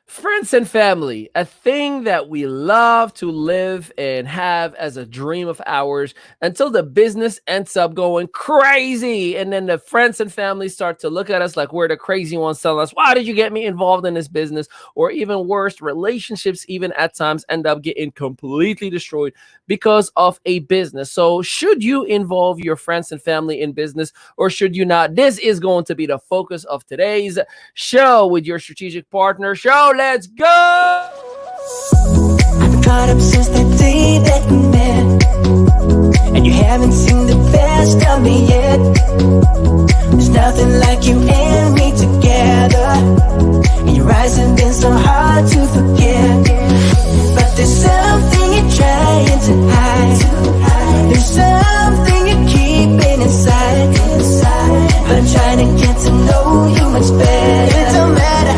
Friends and family, a thing that we love to live and have as a dream of ours until the business ends up going crazy. And then the friends and family start to look at us like we're the crazy ones, telling us, why did you get me involved in this business? Or even worse, relationships, even at times, end up getting completely destroyed because of a business. So, should you involve your friends and family in business or should you not? This is going to be the focus of today's show with your strategic partner show. Let's go. I've been caught up since the day that we met, and you haven't seen the best of me yet. There's nothing like you and me together, and your eyes have been so hard to forget. But there's something you're trying to hide. There's something you're keeping inside. But I'm trying to get to know you much better. It don't matter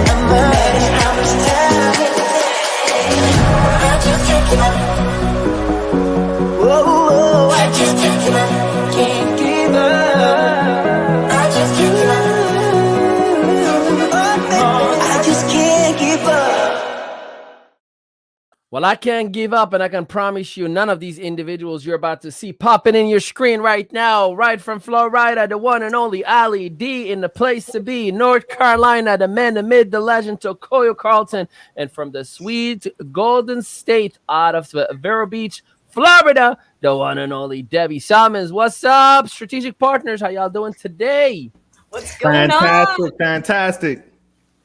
how much time it takes. I just can't give up. Whoa, I just can't give up. Can't give up. I just can't give up. I just can't give up. Well, I can't give up, and I can promise you none of these individuals you're about to see popping in your screen right now, right from Florida, the one and only Ali D in the place to be, North Carolina, the man, the mid, the legend, Tokoyo Carlton, and from the sweet Golden State out of Vero Beach, Florida, the one and only Debbie Simons. What's up, strategic partners? How y'all doing today? What's going Fantastic, on? fantastic.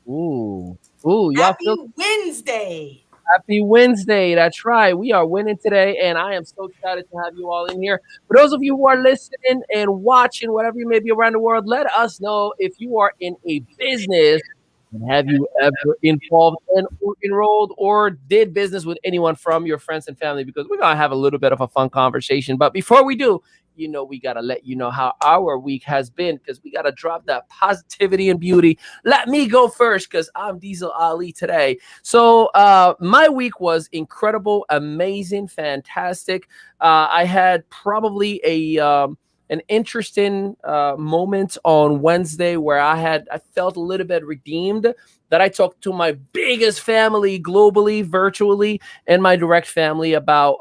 Ooh, y'all Happy feel Wednesday. Happy Wednesday. That's right. We are winning today, and I am so excited to have you all in here. For those of you who are listening and watching, whatever you may be around the world, let us know if you are in a business and have you ever involved and or enrolled or did business with anyone from your friends and family, because we're going to have a little bit of a fun conversation. But before we do, we got to let you know how our week has been, because we got to drop that positivity and beauty. Let me go first because I'm Diesel Ali today. So my week was incredible, amazing, fantastic. I had probably an interesting moment on Wednesday where I felt a little bit redeemed, that I talked to my biggest family globally, virtually, and my direct family about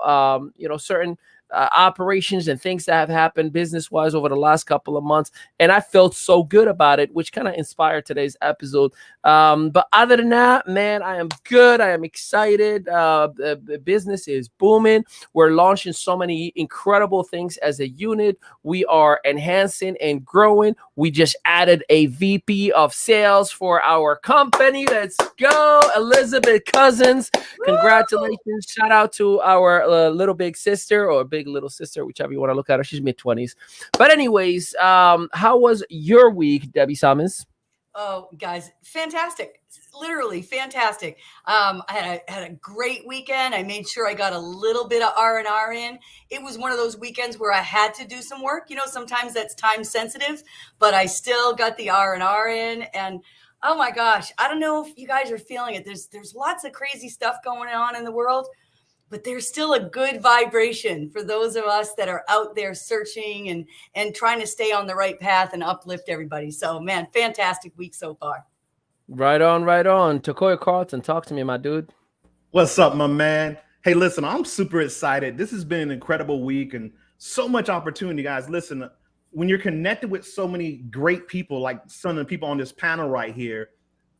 certain operations and things that have happened business wise over the last couple of months. And I felt so good about it, which kind of inspired today's episode. But other than that, man, I am good. I am excited. The business is booming. We're launching so many incredible things as a unit. We are enhancing and growing. We just added a VP of sales for our company. Let's go, Elizabeth Cousins. Congratulations. Shout out to our little big sister, or big little sister, whichever you want to look at her. She's mid-20s. But anyways, how was your week, Debbie Summers? Oh, guys, fantastic. Literally fantastic. I had a great weekend. I made sure I got a little bit of R&R in. It was one of those weekends where I had to do some work. Sometimes that's time sensitive, but I still got the R&R in. And oh my gosh, I don't know if you guys are feeling it. There's lots of crazy stuff going on in the world, but there's still a good vibration for those of us that are out there searching and trying to stay on the right path and uplift everybody. So, man, fantastic week so far. Right on, right on. Tokoya Carlton, talk to me, my dude. What's up, my man? Hey, listen, I'm super excited. This has been an incredible week and so much opportunity, guys. Listen, when you're connected with so many great people, like some of the people on this panel right here,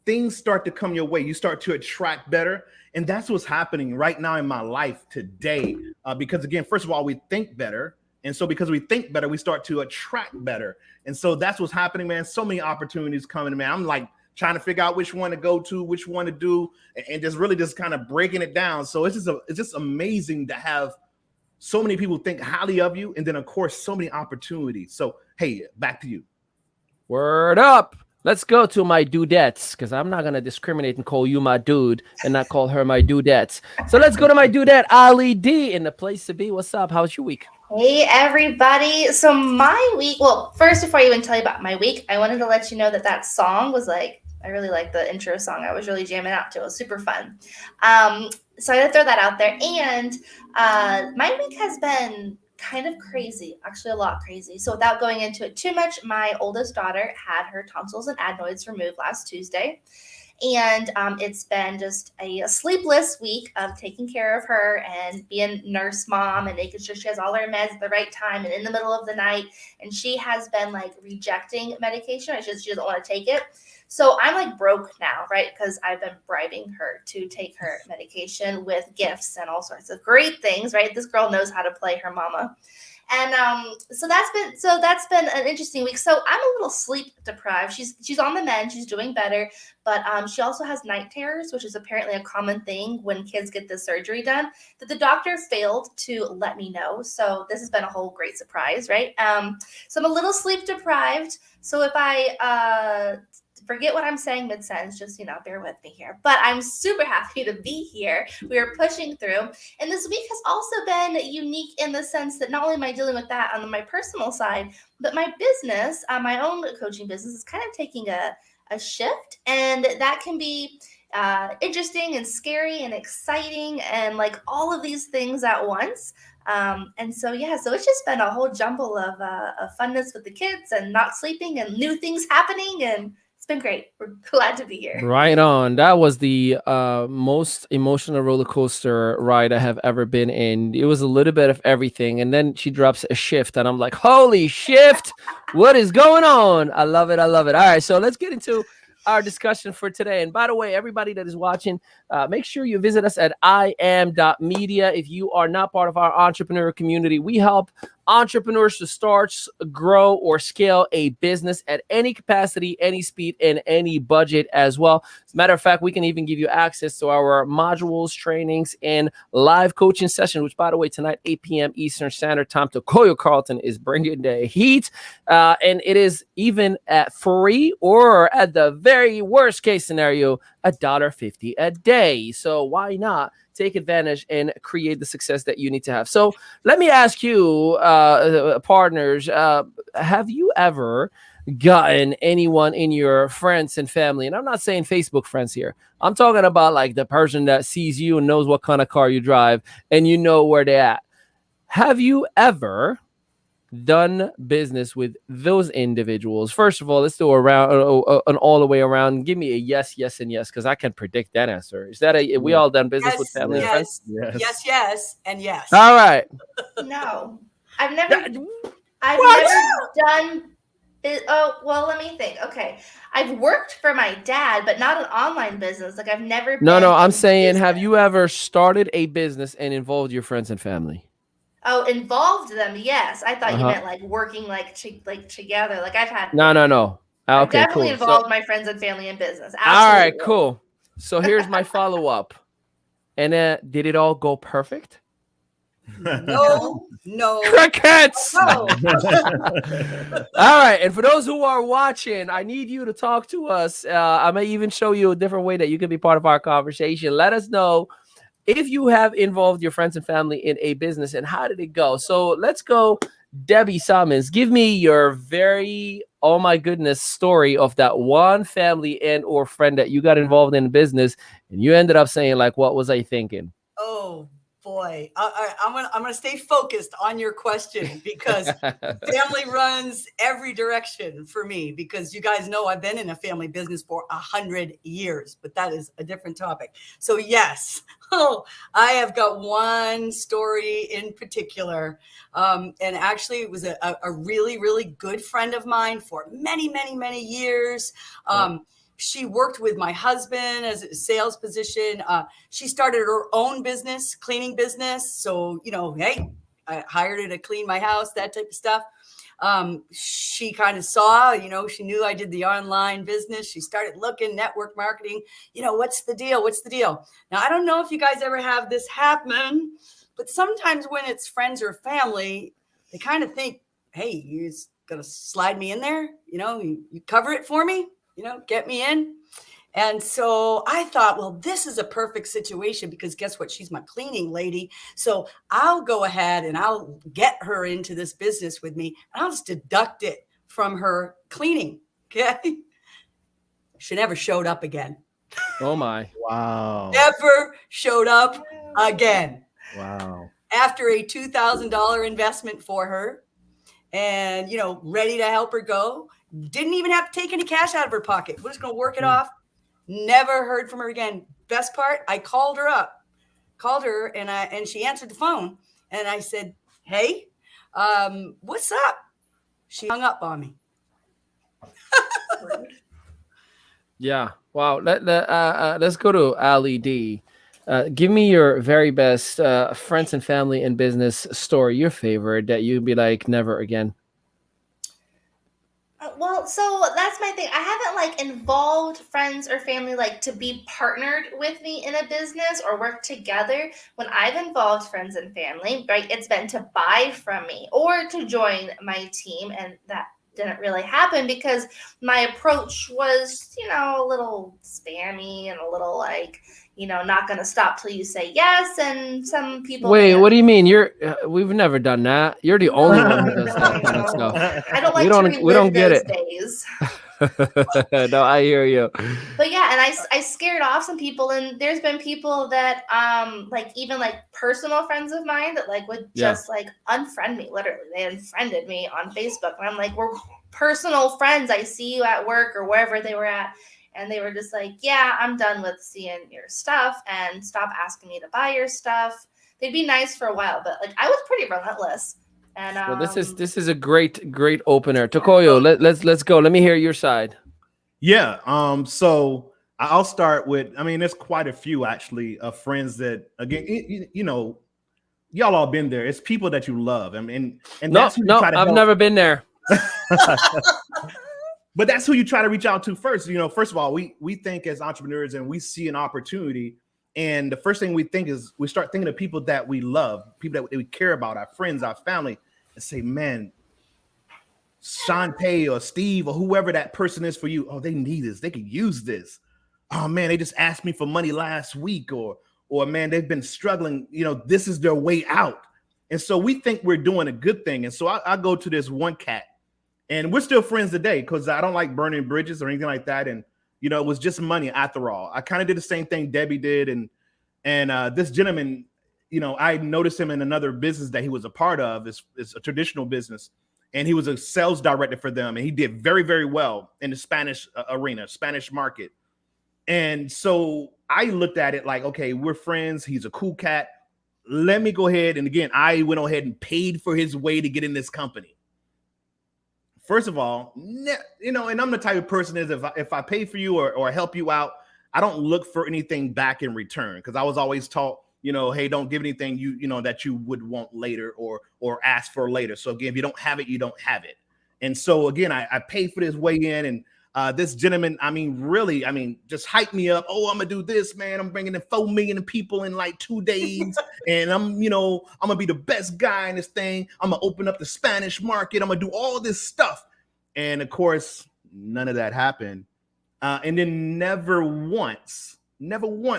things start to come your way. You start to attract better. And that's what's happening right now in my life today. Because again, first of all, we think better. And so because we think better, we start to attract better. And so that's what's happening, man. So many opportunities coming, man. I'm like trying to figure out which one to go to, which one to do, and just really just kind of breaking it down. So it's just amazing to have so many people think highly of you. And then, of course, so many opportunities. So, hey, back to you. Word up. Let's go to my dudettes, because I'm not going to discriminate and call you my dude and not call her my dudettes. So let's go to my dudette, Ali D, in the place to be. What's up? How's your week? Hey, everybody. So my week, well, first, before I even tell you about my week, I wanted to let you know that song was I really like the intro song. I was really jamming out to it. It was super fun. So I had to throw that out there. And my week has been kind of crazy, actually a lot crazy. So without going into it too much, my oldest daughter had her tonsils and adenoids removed last Tuesday. And it's been just a sleepless week of taking care of her and being nurse mom and making sure she has all her meds at the right time and in the middle of the night. And she has been like rejecting medication. She doesn't want to take it. So I'm like broke now, right? Because I've been bribing her to take her medication with gifts and all sorts of great things, right? This girl knows how to play her mama. And so that's been an interesting week. So I'm a little sleep deprived. She's on the mend. She's doing better, but she also has night terrors, which is apparently a common thing when kids get this surgery done. That the doctor failed to let me know. So this has been a whole great surprise, right? So I'm a little sleep deprived. So if I forget what I'm saying mid-sentence, just, bear with me here. But I'm super happy to be here. We are pushing through. And this week has also been unique in the sense that not only am I dealing with that on my personal side, but my business, my own coaching business, is kind of taking a shift. And that can be interesting and scary and exciting and like all of these things at once. And so it's just been a whole jumble of funness with the kids and not sleeping and new things happening, and it's been great. We're glad to be here. Right on. That was the most emotional roller coaster ride I have ever been in. It was a little bit of everything. And then she drops a shift, and I'm like, holy shift. What is going on? I love it. I love it. All right. So let's get into our discussion for today. And by the way, everybody that is watching, make sure you visit us at iam.media. If you are not part of our entrepreneur community, we help entrepreneurs to start, grow, or scale a business at any capacity, any speed, and any budget as well. As a matter of fact, we can even give you access to our modules, trainings, and live coaching session, which, by the way, tonight, 8 p.m. Eastern Standard Time, Tokoyo Carlton is bringing the heat. And it is even at free, or at the very worst case scenario, $1.50 a day. So why not take advantage and create the success that you need to have? So let me ask you, partners, have you ever gotten anyone in your friends and family? And I'm not saying Facebook friends here. I'm talking about like the person that sees you and knows what kind of car you drive and you know where they're at. Have you ever done business with those individuals? First of all, let's do an all the way around. Give me a yes, yes, and yes, because I can predict that answer. Is that we all done business with family and friends? Yes, and yes. All right. No, I've never done. Oh, well, let me think. Okay, I've worked for my dad, but not an online business. Like I've never. No. I'm saying, have you ever started a business and involved your friends and family? Oh, involved them? Yes. I thought you meant like working like together. Like I've had. No. I've Okay, definitely cool. involved my friends and family in business. Absolutely. All right, cool. So here's my follow-up. And did it all go perfect? No. Crickets. No. All right, and for those who are watching, I need you to talk to us. I may even show you a different way that you can be part of our conversation. Let us know if you have involved your friends and family in a business, and how did it go? So let's go, Debbie Simons. Give me your very, oh my goodness, story of that one family and or friend that you got involved in business, and you ended up saying like, "What was I thinking?" Oh boy, I'm gonna stay focused on your question, because family runs every direction for me, because you guys know I've been in a family business for 100 years, but that is a different topic. So yes, I have got one story in particular, and actually it was a really, really good friend of mine for many years. She worked with my husband as a sales position. She started her own business, cleaning business. So, hey, I hired her to clean my house, that type of stuff. She kind of saw, she knew I did the online business. She started looking, network marketing, what's the deal? What's the deal? Now, I don't know if you guys ever have this happen, but sometimes when it's friends or family, they kind of think, hey, you're just going to slide me in there. You cover it for me. Get me in. And so I thought, well, this is a perfect situation, because guess what? She's my cleaning lady. So I'll go ahead and I'll get her into this business with me, and I'll just deduct it from her cleaning. Okay. She never showed up again. Oh my. Wow. Never showed up again. Wow. After a $2,000 investment for her, and, ready to help her go. Didn't even have to take any cash out of her pocket. We're just going to work it off. Never heard from her again. Best part, I called her, and she answered the phone, and I said, "Hey, what's up?" She hung up on me. Yeah. Wow. Let's go to Ali D. Give me your very best friends and family and business story, your favorite that you'd be like, never again. Well, so that's my thing. I haven't like involved friends or family like to be partnered with me in a business or work together. When I've involved friends and family, right, it's been to buy from me or to join my team, and that didn't really happen because my approach was, a little spammy and a little like, not going to stop till you say yes. And some people may Wait, have. what do you mean? We've never done that. You're the only one who does that I kind of know. stuff. I don't We like to don't relive get those it. days. No, I hear you. But yeah, and I scared off some people, and there's been people that like even like personal friends of mine that like would Yeah. just like unfriend me. Literally, they unfriended me on Facebook, and I'm like, we're personal friends. I see you at work or wherever they were at, and they were just like, yeah, I'm done with seeing your stuff, and stop asking me to buy your stuff. They'd be nice for a while, but like I was pretty relentless. And Well, this is a great opener. Tokoyo, let's go. Let me hear your side. Yeah. So I'll start with. I mean, there's quite a few actually of friends that again, y'all all been there. It's people that you love. I mean, and No, that's who you no, try to I've help. never been there. But that's who you try to reach out to first. First of all, we think as entrepreneurs and we see an opportunity, and the first thing we think is we start thinking of people that we love, people that we care about, our friends, our family, and say, man, Shantae or Steve or whoever that person is for you, oh, they need this. They could use this. Oh man, they just asked me for money last week, or man, they've been struggling. This is their way out. And so we think we're doing a good thing. And so I go to this one cat, and we're still friends today because I don't like burning bridges or anything like that. And it was just money after all. I kind of did the same thing Debbie did, and this gentleman, I noticed him in another business that he was a part of. It's a traditional business. And he was a sales director for them. And he did very, very well in the Spanish arena, Spanish market. And so I looked at it like, okay, we're friends. He's a cool cat. Let me go ahead. And again, I went ahead and paid for his way to get in this company. First of all, and I'm the type of person is if I pay for you or help you out, I don't look for anything back in return. Because I was always taught, hey, don't give anything that you would want later or ask for later. So again, if you don't have it, you don't have it. And so again, I paid for this way in, and this gentleman, really, just hyped me up. Oh, I'm gonna do this, man. I'm bringing in 4 million people in like 2 days, and I'm gonna be the best guy in this thing. I'm gonna open up the Spanish market. I'm gonna do all this stuff, and of course, none of that happened. And then never once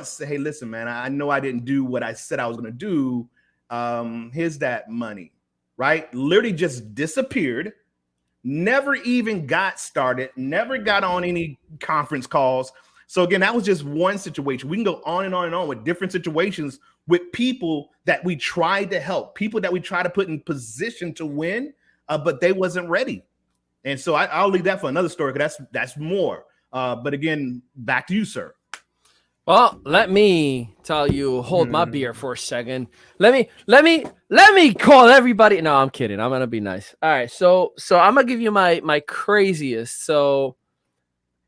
say, hey, listen, man, I know I didn't do what I said I was going to do. Here's that money, right? Literally just disappeared. Never even got started. Never got on any conference calls. So again, that was just one situation. We can go on and on and on with different situations with people that we tried to help, people that we try to put in position to win, but they wasn't ready. And so I'll leave that for another story because that's more. But again, back to you, sir. Well, let me tell you, hold my beer for a second. Let me call everybody. No, I'm kidding. I'm gonna be nice. All right, so I'm gonna give you my craziest. So,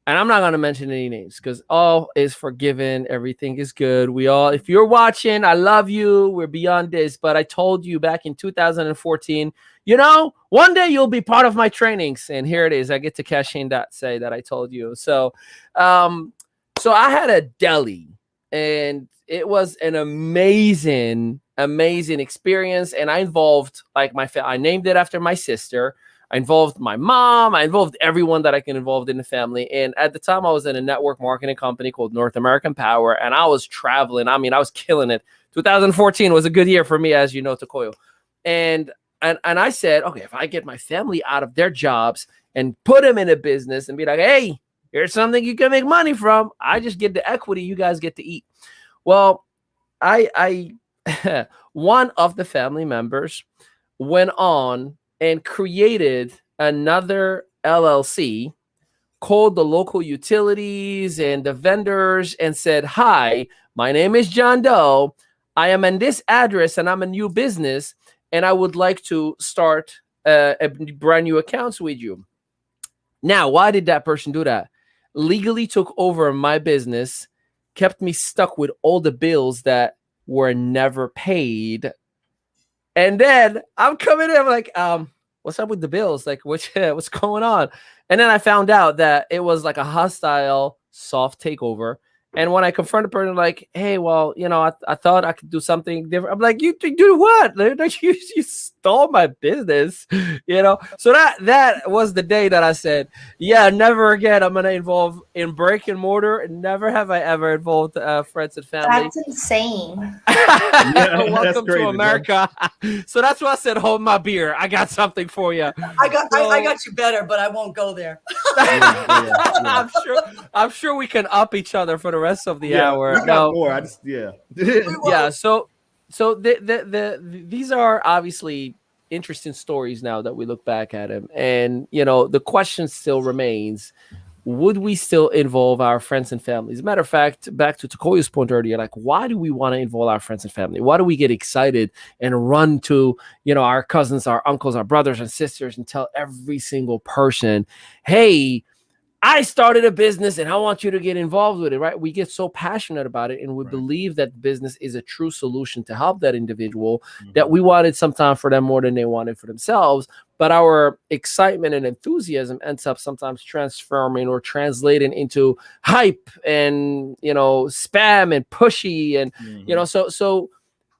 and I'm not gonna mention any names because all is forgiven. Everything is good. If you're watching, I love you. We're beyond this. But I told you back in 2014, one day you'll be part of my trainings, and here it is. I get to cash in that say that I told you. So, so I had a deli, and it was an amazing experience. And I involved like I named it after my sister. I involved my mom. I involved everyone that I can involve in the family. And at the time, I was in a network marketing company called North American Power, and I was traveling. I was killing it. 2014 was a good year for me, as you know, Tokoyo. And I said, okay, if I get my family out of their jobs and put them in a business and be like, hey, here's something you can make money from. I just get the equity. You guys get to eat. Well, I one of the family members went on and created another LLC called the local utilities and the vendors and said, "Hi, my name is John Doe. I am in this address and I'm a new business and I would like to start a brand new accounts with you." Now, why did that person do that? Legally took over my business, kept me stuck with all the bills that were never paid. And then I'm coming in, I'm like, what's up with the bills? Like, what's going on? And then I found out that it was like a hostile, soft takeover. And when I confront a person, like, hey, well, I thought I could do something different. I'm like, you do what? Like, you stole my business, So that was the day that I said, yeah, never again. I'm gonna involve in brick and mortar. Never have I ever involved friends and family. That's insane. Welcome to America. So that's why I said, hold my beer. I got something for you. I got you better, but I won't go there. I'm sure we can up each other for the rest of the hour. We got more. Yeah. So these are obviously interesting stories now that we look back at them, and the question still remains: would we still involve our friends and families? As a matter of fact, back to Takoya's point earlier, like, why do we want to involve our friends and family? Why do we get excited and run to, our cousins, our uncles, our brothers and sisters and tell every single person, hey, I started a business and I want you to get involved with it, right? We get so passionate about it and we believe that business is a true solution to help that individual that we wanted sometimes for them more than they wanted for themselves. But our excitement and enthusiasm ends up sometimes transforming or translating into hype and, spam and pushy. And, so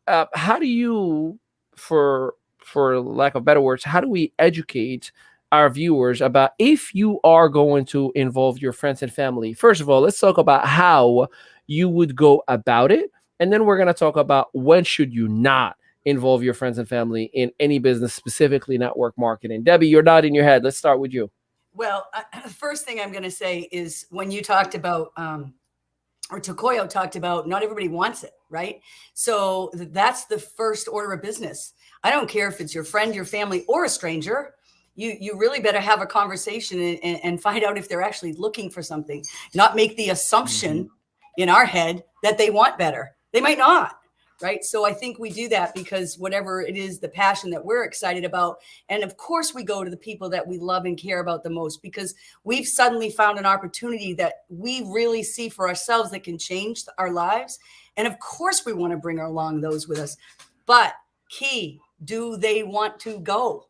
how do you, for lack of better words, how do we educate our viewers about, if you are going to involve your friends and family? First of all, let's talk about how you would go about it. And then we're going to talk about when should you not involve your friends and family in any business, specifically network marketing. Debbie, you're nodding your head. Let's start with you. Well, first thing I'm going to say is when you talked about, or Takoyo talked about, not everybody wants it, right? So that's the first order of business. I don't care if it's your friend, your family, or a stranger. You really better have a conversation and find out if they're actually looking for something, not make the assumption in our head that they want better. They might not, right? So I think we do that because whatever it is, the passion that we're excited about. And of course we go to the people that we love and care about the most, because we've suddenly found an opportunity that we really see for ourselves that can change our lives. And of course we want to bring along those with us, but key, do they want to go?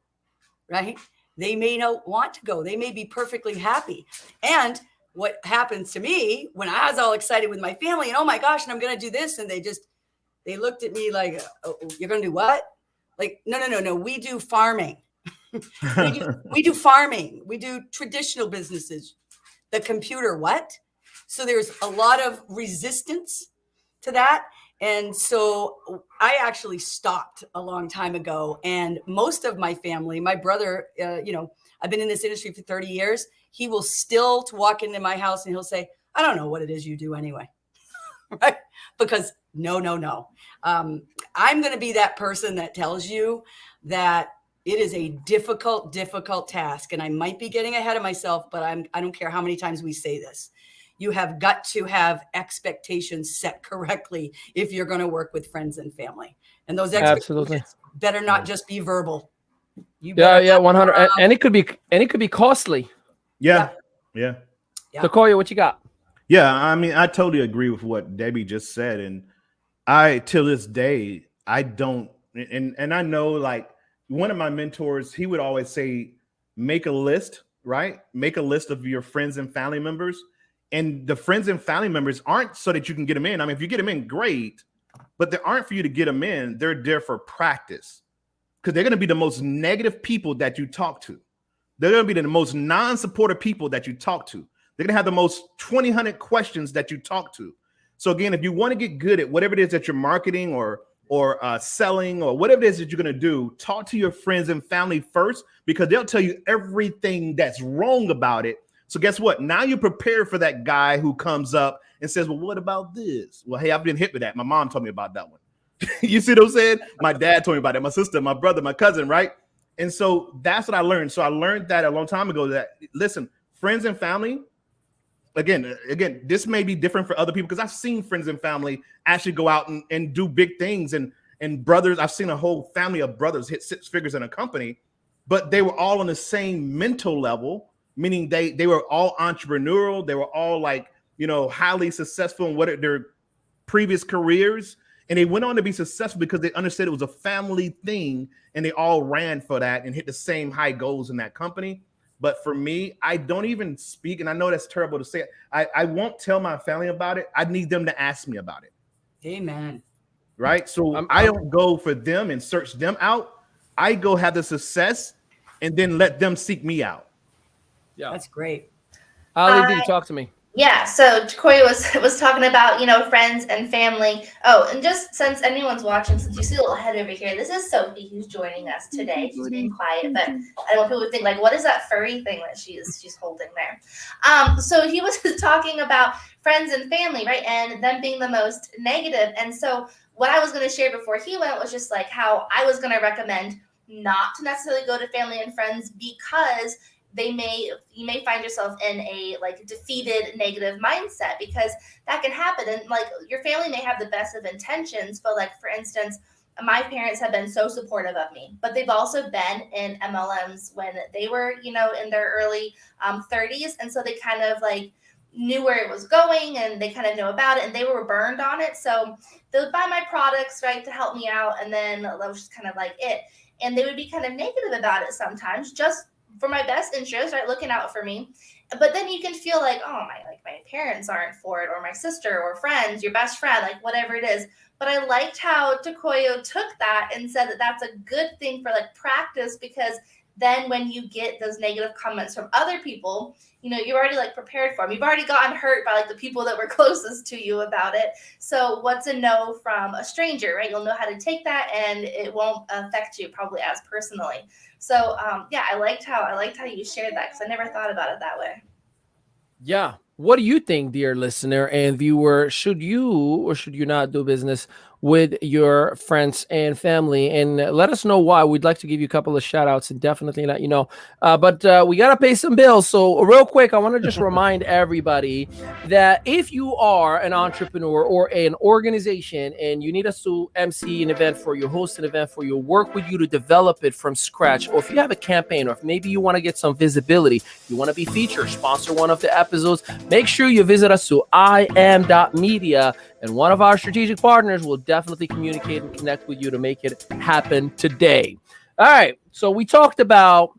Right? They may not want to go. They may be perfectly happy. And what happens to me when I was all excited with my family and, oh my gosh, and I'm going to do this. And they looked at me like, oh, you're going to do what? Like, no. We do farming. we do farming. We do traditional businesses. The computer, what? So there's a lot of resistance to that. And so I actually stopped a long time ago. And most of my family, my brother, I've been in this industry for 30 years. He will still walk into my house and he'll say, I don't know what it is you do anyway. Right? Because no. I'm going to be that person that tells you that it is a difficult task. And I might be getting ahead of myself, but I don't care how many times we say this. You have got to have expectations set correctly if you're going to work with friends and family. And those expectations better not just be verbal. You 100. And it could be costly. Yeah. Takoya, what you got? Yeah, I mean, I totally agree with what Debbie just said. And I, till this day, I don't, and I know, like, one of my mentors, he would always say, make a list, right? Make a list of your friends and family members. And the friends and family members aren't so that you can get them in. I mean, if you get them in, great, but they aren't for you to get them in. They're there for practice, because they're going to be the most negative people that you talk to. They're going to be the most non-supportive people that you talk to. They're going to have the most 200 questions that you talk to. So again, if you want to get good at whatever it is that you're marketing or selling or whatever it is that you're going to do, talk to your friends and family first, because they'll tell you everything that's wrong about it. So guess what? Now you're prepared for that guy who comes up and says, well, what about this? Well, hey, I've been hit with that. My mom told me about that one. You see what I'm saying? My dad told me about it. My sister, my brother, my cousin, right? And so that's what I learned. So I learned that a long time ago, that, listen, friends and family, again, this may be different for other people because I've seen friends and family actually go out and do big things, and brothers. I've seen a whole family of brothers hit six figures in a company, but they were all on the same mental level, meaning they were all entrepreneurial. They were all like, highly successful in what their previous careers, and they went on to be successful because they understood it was a family thing, and they all ran for that and hit the same high goals in that company. But for me, I don't even speak, and I know that's terrible to say. I won't tell my family about it. I need them to ask me about it. Amen. Right? So I don't go for them and search them out. I go have the success and then let them seek me out. Yeah, that's great. Ali, D, talk to me. Yeah, so Corey was talking about, friends and family. Oh, and just since anyone's watching, since you see a little head over here, this is Sophie who's joining us today. She's being quiet, but I don't want people to think, like, what is that furry thing that she's holding there? So he was talking about friends and family, right? And them being the most negative. And so what I was going to share before he went was just like how I was going to recommend not to necessarily go to family and friends because you may find yourself in a like defeated negative mindset, because that can happen. And like your family may have the best of intentions, but like, for instance, my parents have been so supportive of me, but they've also been in MLMs when they were, in their early 30s. And so they kind of like knew where it was going, and they kind of know about it, and they were burned on it. So they would buy my products, right, to help me out. And then that was just kind of like it. And they would be kind of negative about it sometimes, just for my best interest, right, looking out for me. But then you can feel like, oh, my parents aren't for it, or my sister or friends, your best friend, like whatever it is. But I liked how Takoyo took that and said that that's a good thing for like practice, because then when you get those negative comments from other people, you're already like prepared for them. You've already gotten hurt by like the people that were closest to you about it. So what's a no from a stranger, right? You'll know how to take that, and it won't affect you probably as personally. So yeah, I liked how you shared that, because I never thought about it that way. Yeah. What do you think, dear listener and viewer? Should you or should you not do business with your friends and family? And let us know why. We'd like to give you a couple of shout outs and definitely let you know. But we got to pay some bills. So real quick, I want to just remind everybody that if you are an entrepreneur or an organization and you need us to MC an event for you, host an event for you, work with you to develop it from scratch, or if you have a campaign, or if maybe you want to get some visibility, you want to be featured, sponsor one of the episodes, make sure you visit us to im.media, and one of our strategic partners will definitely communicate and connect with you to make it happen today. All right. So we talked about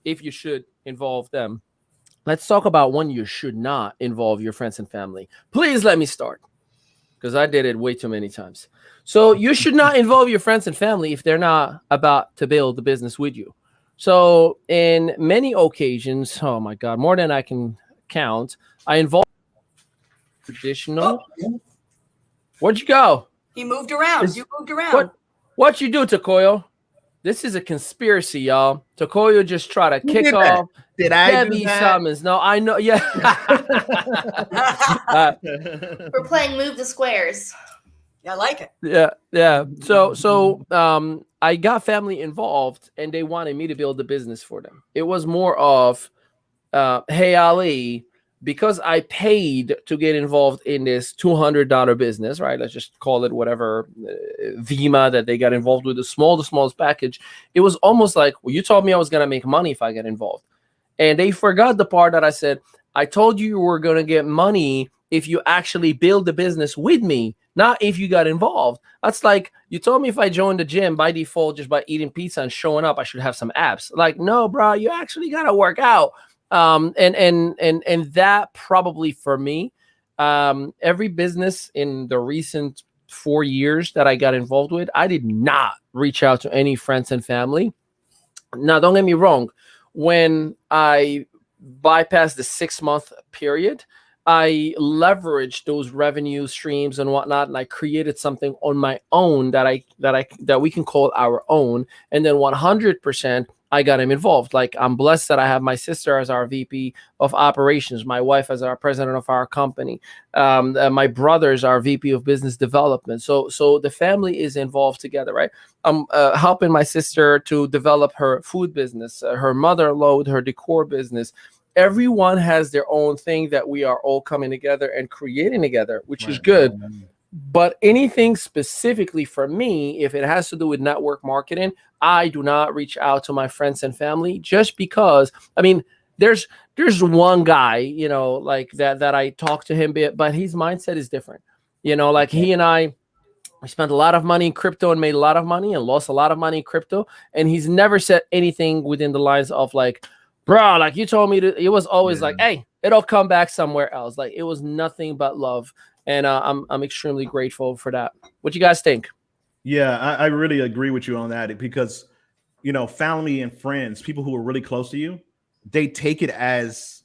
if you should involve them. Let's talk about when you should not involve your friends and family. Please let me start, because I did it way too many times. So you should not involve your friends and family if they're not about to build the business with you. So in many occasions, oh my God, more than I can count, I involve traditional. Where'd you go? He moved around. You moved around. What you do, Takoyo? This is a conspiracy, y'all. Takoyo just tried to kick off Debbie Summons. No, I know. Yeah. We're playing Move the Squares. I like it. Yeah. So I got family involved, and they wanted me to build the business for them. It was more of, hey, Ali, because I paid to get involved in this $200 business, right? Let's just call it whatever, Vima that they got involved with, the smallest package. It was almost like, well, you told me I was going to make money if I get involved. And they forgot the part that I said, I told you were going to get money if you actually build the business with me, not if you got involved. That's like, you told me if I joined the gym by default, just by eating pizza and showing up, I should have some abs. Like, no, bro, you actually got to work out. And that probably for me, every business in the recent 4 years that I got involved with, I did not reach out to any friends and family. Now, don't get me wrong. When I bypassed the 6-month period, I leveraged those revenue streams and whatnot, and I created something on my own that we can call our own. And then 100%, I got him involved. Like, I'm blessed that I have my sister as our VP of operations, my wife as our president of our company, my brother's our VP of business development. So the family is involved together, right? I'm helping my sister to develop her food business, her mother-in-law with her decor business. everyone has their own thing that we are all coming together and creating together, which is Right. good. But anything specifically for me, if it has to do with network marketing, I do not reach out to my friends and family, just because, I mean, there's one guy, like that I talk to him, but his mindset is different. Like he and I, we spent a lot of money in crypto and made a lot of money and lost a lot of money in crypto. And he's never said anything within the lines of like, bro, like you told me to. It was always like, hey, it'll come back somewhere else. Like it was nothing but love. And I'm extremely grateful for that. What you guys think? Yeah, I really agree with you on that, because family and friends, people who are really close to you, they take it as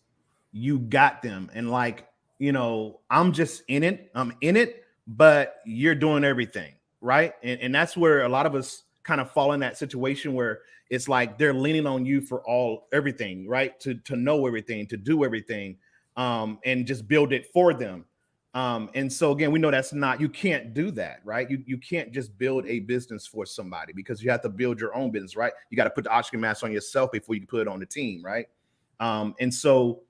you got them, and like, I'm just I'm in it, but you're doing everything right. And that's where a lot of us kind of fall in that situation where it's like they're leaning on you for everything, right? To know everything, to do everything, and just build it for them. And so again, we know you can't do that, right? You can't just build a business for somebody, because you have to build your own business, right? You got to put the oxygen mask on yourself before you can put it on the team, right? And so,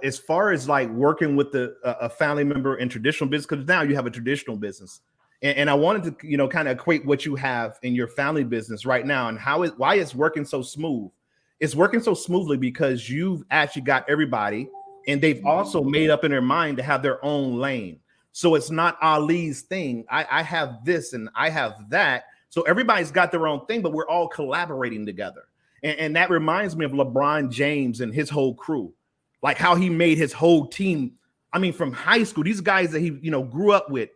as far as like working with a family member in traditional business, because now you have a traditional business, and I wanted to, kind of equate what you have in your family business right now and why it's working so smooth. It's working so smoothly because you've actually got everybody, and they've also made up in their mind to have their own lane. So it's not Ali's thing. I have this and I have that. So everybody's got their own thing, but we're all collaborating together. And that reminds me of LeBron James and his whole crew, like how he made his whole team. I mean, from high school, these guys that he, grew up with,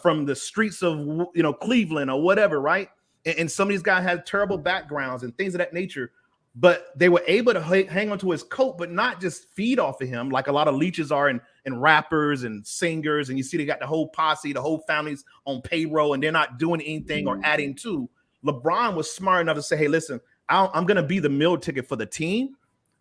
from the streets of, Cleveland or whatever, right? And some of these guys had terrible backgrounds and things of that nature, but they were able to hang onto his coat, but not just feed off of him like a lot of leeches are in rappers and singers. And you see they got the whole posse, the whole family's on payroll, and they're not doing anything or adding to. LeBron was smart enough to say, hey, listen, I'm going to be the meal ticket for the team,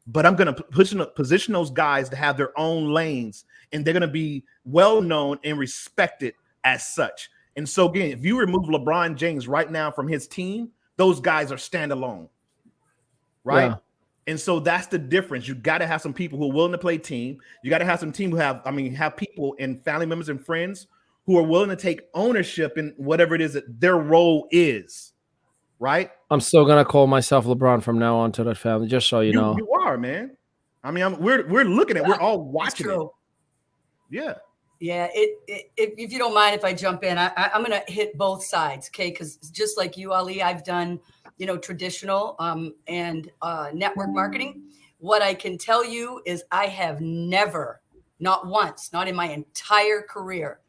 but I'm going to position those guys to have their own lanes, and they're going to be well known and respected as such. And so again, if you remove LeBron James right now from his team, those guys are standalone. Right. Yeah. And so that's the difference. You got to have some people who are willing to play team. You got to have some team who have people and family members and friends who are willing to take ownership in whatever it is that their role is. Right. I'm still going to call myself LeBron from now on to that family, just so you know. You are, man. I mean, we're looking at, we're all watching it. Yeah. Yeah. If you don't mind, if I jump in, I'm going to hit both sides. Okay. Because just like you, Ali, I've done traditional and network marketing. What I can tell you is I have never, not once, not in my entire career,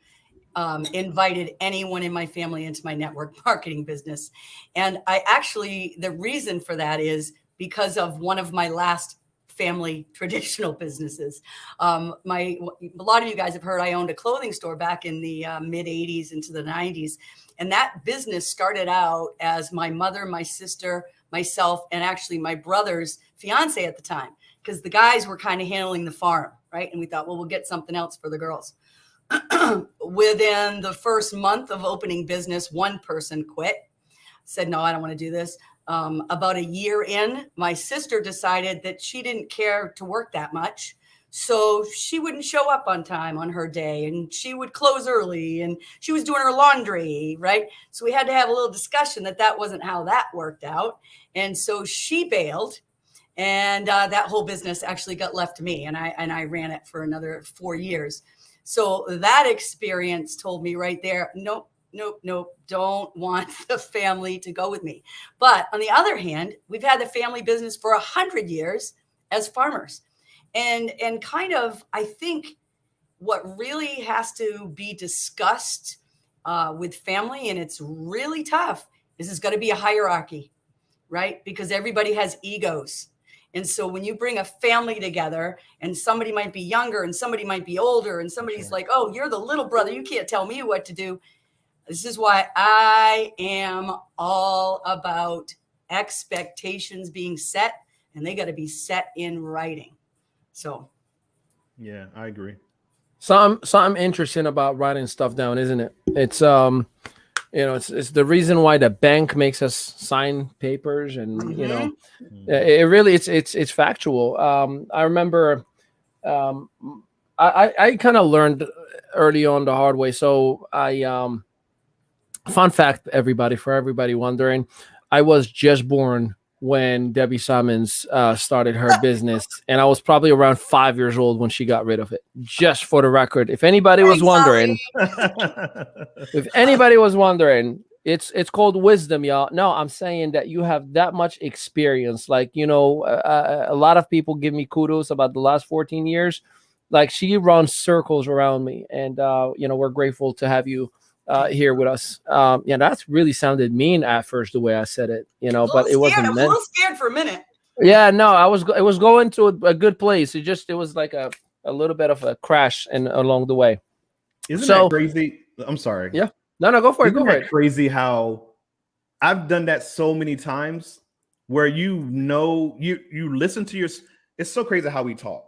invited anyone in my family into my network marketing business. And the reason for that is because of one of my last family traditional businesses. A lot of you guys have heard I owned a clothing store back in the mid 80s into the 90s. And that business started out as my mother, my sister, myself, and actually my brother's fiance at the time, because the guys were kind of handling the farm, right? And we thought, well, we'll get something else for the girls. Within the first month of opening business, one person quit, said, no, I don't want to do this. About a year in, my sister decided that she didn't care to work that much. So she wouldn't show up on time on her day, and she would close early, and she was doing her laundry, right? So we had to have a little discussion that wasn't how that worked out. And so she bailed, and that whole business actually got left to me, and I ran it for another 4 years. So that experience told me right there, nope, don't want the family to go with me. But on the other hand, we've had the family business for 100 years as farmers. And kind of, I think what really has to be discussed with family, and it's really tough, is there's got to be a hierarchy, right? Because everybody has egos. And so when you bring a family together, and somebody might be younger and somebody might be older, and somebody's like, oh, you're the little brother, you can't tell me what to do. This is why I am all about expectations being set, and they got to be set in writing. So, yeah, I agree. Something interesting about writing stuff down, isn't it? It's it's the reason why the bank makes us sign papers, and Mm-hmm. it really it's factual. I remember, um, I kind of learned early on the hard way. So fun fact, everybody, for everybody wondering, I was just born when Debbie Simons started her business, and I was probably around 5 years old when she got rid of it. Just for the record, if anybody was Thanks, wondering, Ollie. if anybody was wondering, it's called wisdom, y'all. No, I'm saying that you have that much experience. Like, a lot of people give me kudos about the last 14 years. Like, she runs circles around me, and we're grateful to have you here with us. Yeah, that's really sounded mean at first the way I said it, but it I wasn't was a meant. little scared for a minute. Yeah, no, it was going to a good place. It was like a little bit of a crash and along the way. Isn't So that crazy? I'm sorry. yeah, no, go for it. Isn't Go for that it. crazy how I've done that so many times where you listen to your, it's so crazy how we talk.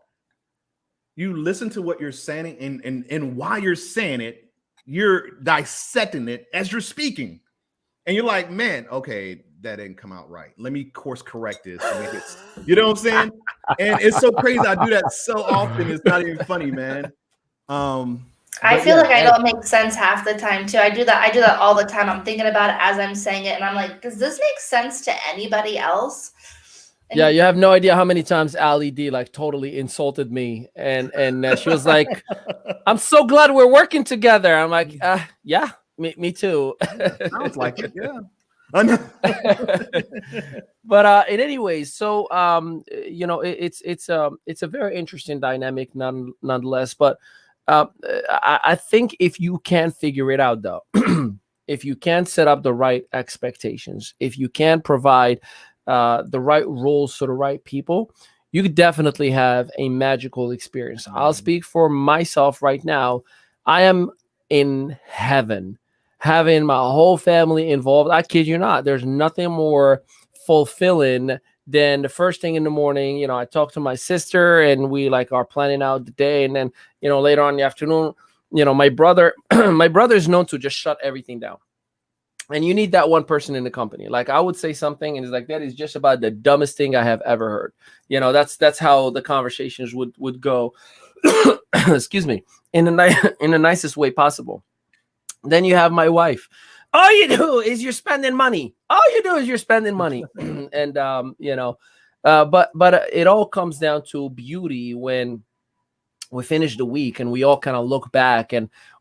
You listen to what you're saying, and while you're saying it, you're dissecting it as you're speaking. And you're like, man, okay, that didn't come out right. Let me course correct this. To make it, you know what I'm saying? And it's so crazy. I do that so often. It's not even funny, man. I But feel yeah, like I don't make sense half the time too. I do that all the time. I'm thinking about it as I'm saying it, and I'm like, does this make sense to anybody else? And Yeah, you have no idea how many times Ali D like totally insulted me, and she was like, "I'm so glad we're working together." I'm like, "Yeah, me too." sounds like it. Yeah. I know. But in any ways, so it's a very interesting dynamic, nonetheless. But I think if you can figure it out, though, if you can set up the right expectations, if you can provide the right roles to the right people, you could definitely have a magical experience. I'll speak for myself right now. I am in heaven having my whole family involved. I kid you not. There's nothing more fulfilling than the first thing in the morning. I talk to my sister, and we like are planning out the day, and then later on in the afternoon, my brother my brother is known to just shut everything down. And you need that one person in the company. Like, I would say something, and it's like, that is just about the dumbest thing I have ever heard. That's how the conversations would go. Excuse me, in the nicest way possible. Then you have my wife. All you do is you're spending money. And but it all comes down to beauty when we finish the week and we all kind of look back,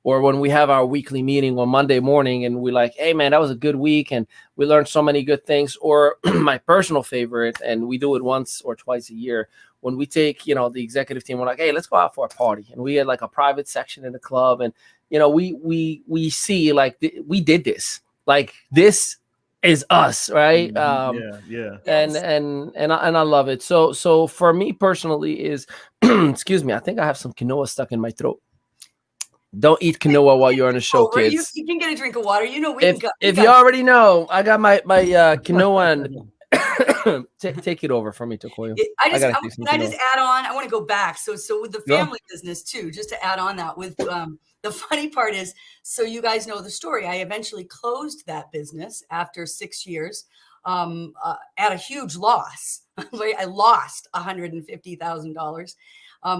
or when we have our weekly meeting on Monday morning and we're like, hey man, that was a good week and we learned so many good things. Or my personal favorite, and we do it once or twice a year, when we take the executive team, we're like, hey, let's go out for a party, and we had like a private section in the club, and we see like we did this, like this is us, right? Yeah. Yes. And I love it. So for me personally is excuse me, I think I have some quinoa stuck in my throat. Don't eat quinoa while you're on the show, Over. kids. You can get a drink of water. If you already know, I got my quinoa, and take it over for me, Tokoyo. I just gotta take some can I just quinoa. add on? I want to go back. So with the Go. family business too, just to add on that with the funny part is, so you guys know the story. I eventually closed that business after 6 years at a huge loss. I lost $150,000,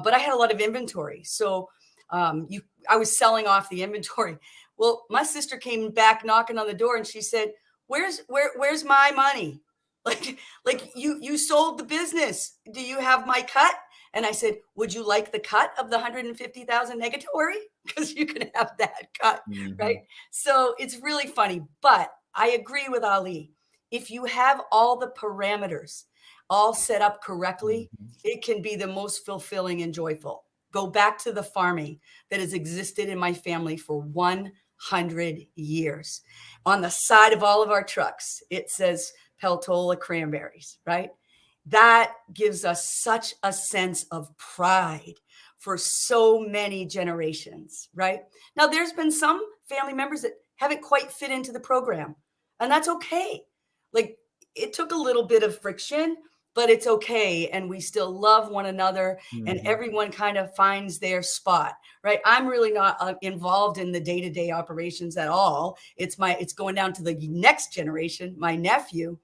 but I had a lot of inventory. So I was selling off the inventory. Well, my sister came back knocking on the door, and she said, "Where's my money? Like you sold the business. Do you have my cut?" And I said, "Would you like the cut of the 150,000 negatory? Because you can have that cut." Right? So it's really funny, but I agree with Ali. If you have all the parameters all set up correctly, it can be the most fulfilling and joyful. Go back to the farming that has existed in my family for 100 years. On the side of all of our trucks, it says Peltola cranberries, right? That gives us such a sense of pride for so many generations, right? Now, there's been some family members that haven't quite fit into the program, and that's okay. Like, it took a little bit of friction, but it's okay. And we still love one another, and everyone kind of finds their spot, right? I'm really not involved in the day-to-day operations at all. It's going down to the next generation, my nephew.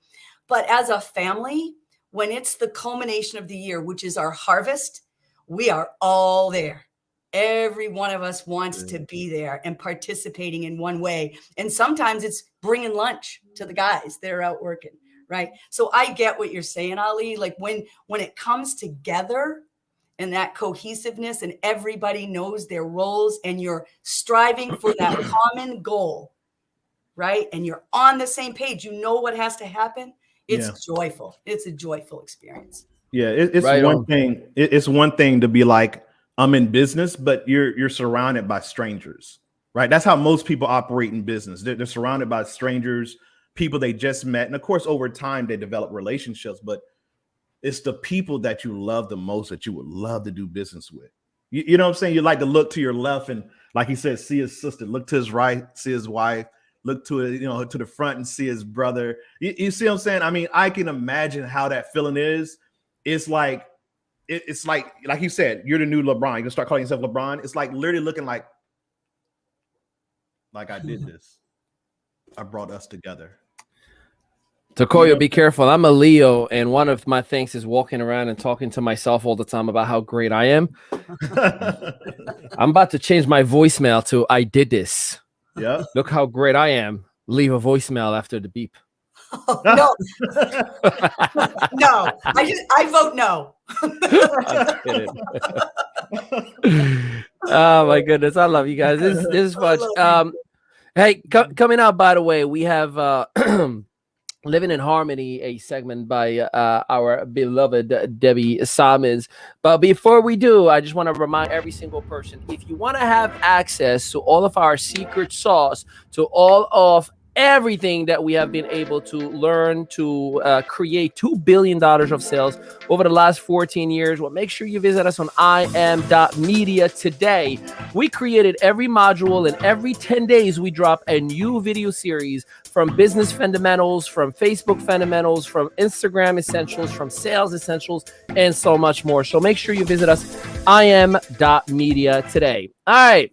But as a family, when it's the culmination of the year, which is our harvest, we are all there. Every one of us wants to be there and participating in one way. And sometimes it's bringing lunch to the guys that are out working, right? So I get what you're saying, Ali. Like when it comes together and that cohesiveness and everybody knows their roles and you're striving for that common goal, right? And you're on the same page, you know what has to happen. It's joyful. It's a joyful experience. Yeah, it's Right one on. thing. It's one thing to be like, I'm in business, but you're surrounded by strangers, right? That's how most people operate in business. They're surrounded by strangers, people they just met, and of course, over time they develop relationships. But it's the people that you love the most that you would love to do business with. You know what I'm saying? You like to look to your left and, like he said, see his sister. Look to his right, see his wife. Look to it, to the front and see his brother. You see what I'm saying? I mean, I can imagine how that feeling is. It's like you said, you're the new LeBron. You can start calling yourself LeBron. It's like literally looking like I did this. I brought us together. Takoya, be careful. I'm a Leo, and one of my things is walking around and talking to myself all the time about how great I am. I'm about to change my voicemail to "I did this." Yeah. Look how great I am. Leave a voicemail after the beep. Oh, no, no. I vote no. I'm kidding. Oh my goodness, I love you guys. This is fun. Hey, coming out, by the way, we have Living in Harmony, a segment by our beloved Debbie Simons. But before we do, I just want to remind every single person, if you want to have access to all of our secret sauce, to all of everything that we have been able to learn to create $2 billion of sales over the last 14 years, well, make sure you visit us on im.media today. We created every module, and every 10 days we drop a new video series from business fundamentals, from Facebook fundamentals, from Instagram essentials, from sales essentials, and so much more. So make sure you visit us im.media today. All right,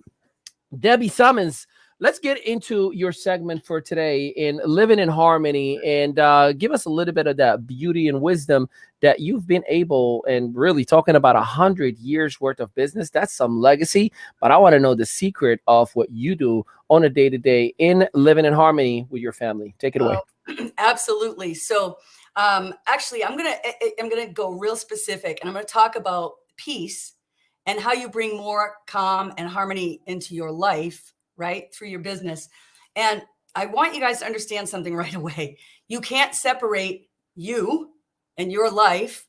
Debbie Summons, let's get into your segment for today in Living in Harmony, and give us a little bit of that beauty and wisdom that you've been able, and really talking about 100 years worth of business. That's some legacy, but I want to know the secret of what you do on a day-to-day in Living in Harmony with your family. Take it away. Absolutely. So actually, I'm gonna go real specific, and I'm gonna talk about peace and how you bring more calm and harmony into your life, right, through your business. And I want you guys to understand something right away. You can't separate you and your life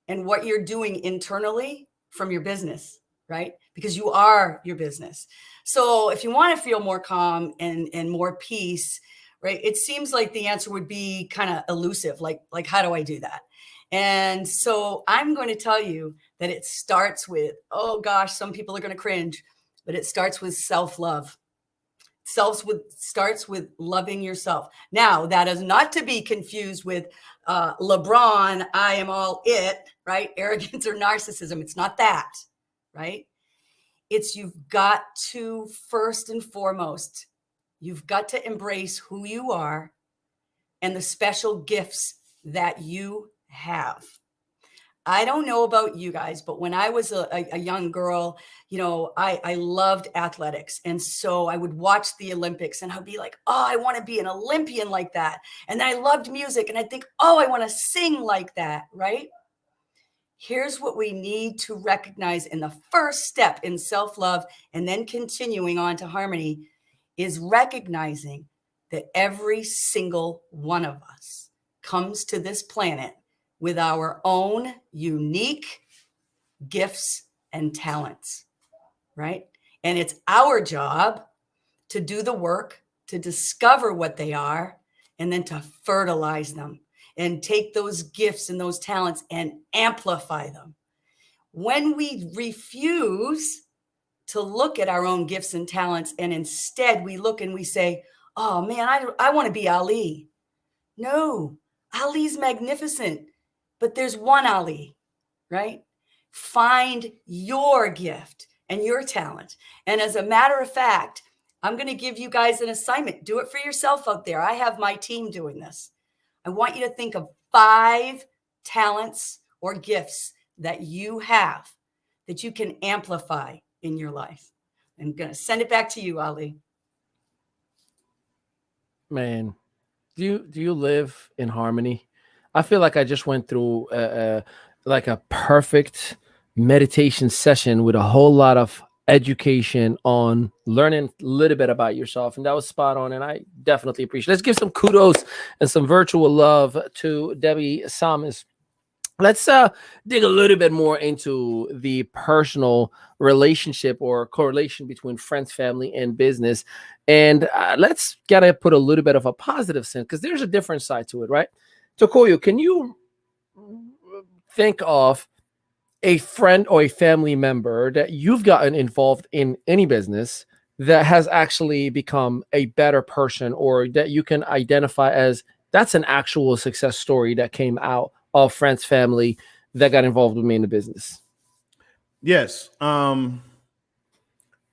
and what you're doing internally from your business, right? Because you are your business. So if you want to feel more calm and more peace, right, it seems like the answer would be kind of elusive. Like how do I do that? And so I'm going to tell you that it starts with, oh gosh, some people are going to cringe, but it starts with self-love. Starts with loving yourself. Now, that is not to be confused with LeBron, I am all it, right? Arrogance or narcissism. It's not that, right? It's you've got to, first and foremost, you've got to embrace who you are and the special gifts that you have. I don't know about you guys, but when I was a young girl, I loved athletics. And so I would watch the Olympics and I'd be like, oh, I want to be an Olympian like that. And then I loved music and I'd think, oh, I want to sing like that, right? Here's what we need to recognize in the first step in self-love, and then continuing on to harmony, is recognizing that every single one of us comes to this planet with our own unique gifts and talents, right? And it's our job to do the work, to discover what they are, and then to fertilize them and take those gifts and those talents and amplify them. When we refuse to look at our own gifts and talents, and instead we look and we say, oh man, I want to be Ali. No, Ali's magnificent. but there's one Ali, right? Find your gift and your talent. And as a matter of fact, I'm going to give you guys an assignment. Do it for yourself out there. I have my team doing this. I want you to think of 5 talents or gifts that you have that you can amplify in your life. I'm going to send it back to you, Ali. Man, do you live in harmony? I feel like I just went through like a perfect meditation session with a whole lot of education on learning a little bit about yourself, and that was spot on. And I definitely appreciate. Let's give some kudos and some virtual love to Debbie Samas. Let's dig a little bit more into the personal relationship or correlation between friends, family, and business. And let's gotta put a little bit of a positive sense, because there's a different side to it, right? Tokoyo, can you think of a friend or a family member that you've gotten involved in any business that has actually become a better person, or that you can identify as that's an actual success story that came out of friends, family that got involved with me in the business? Yes. All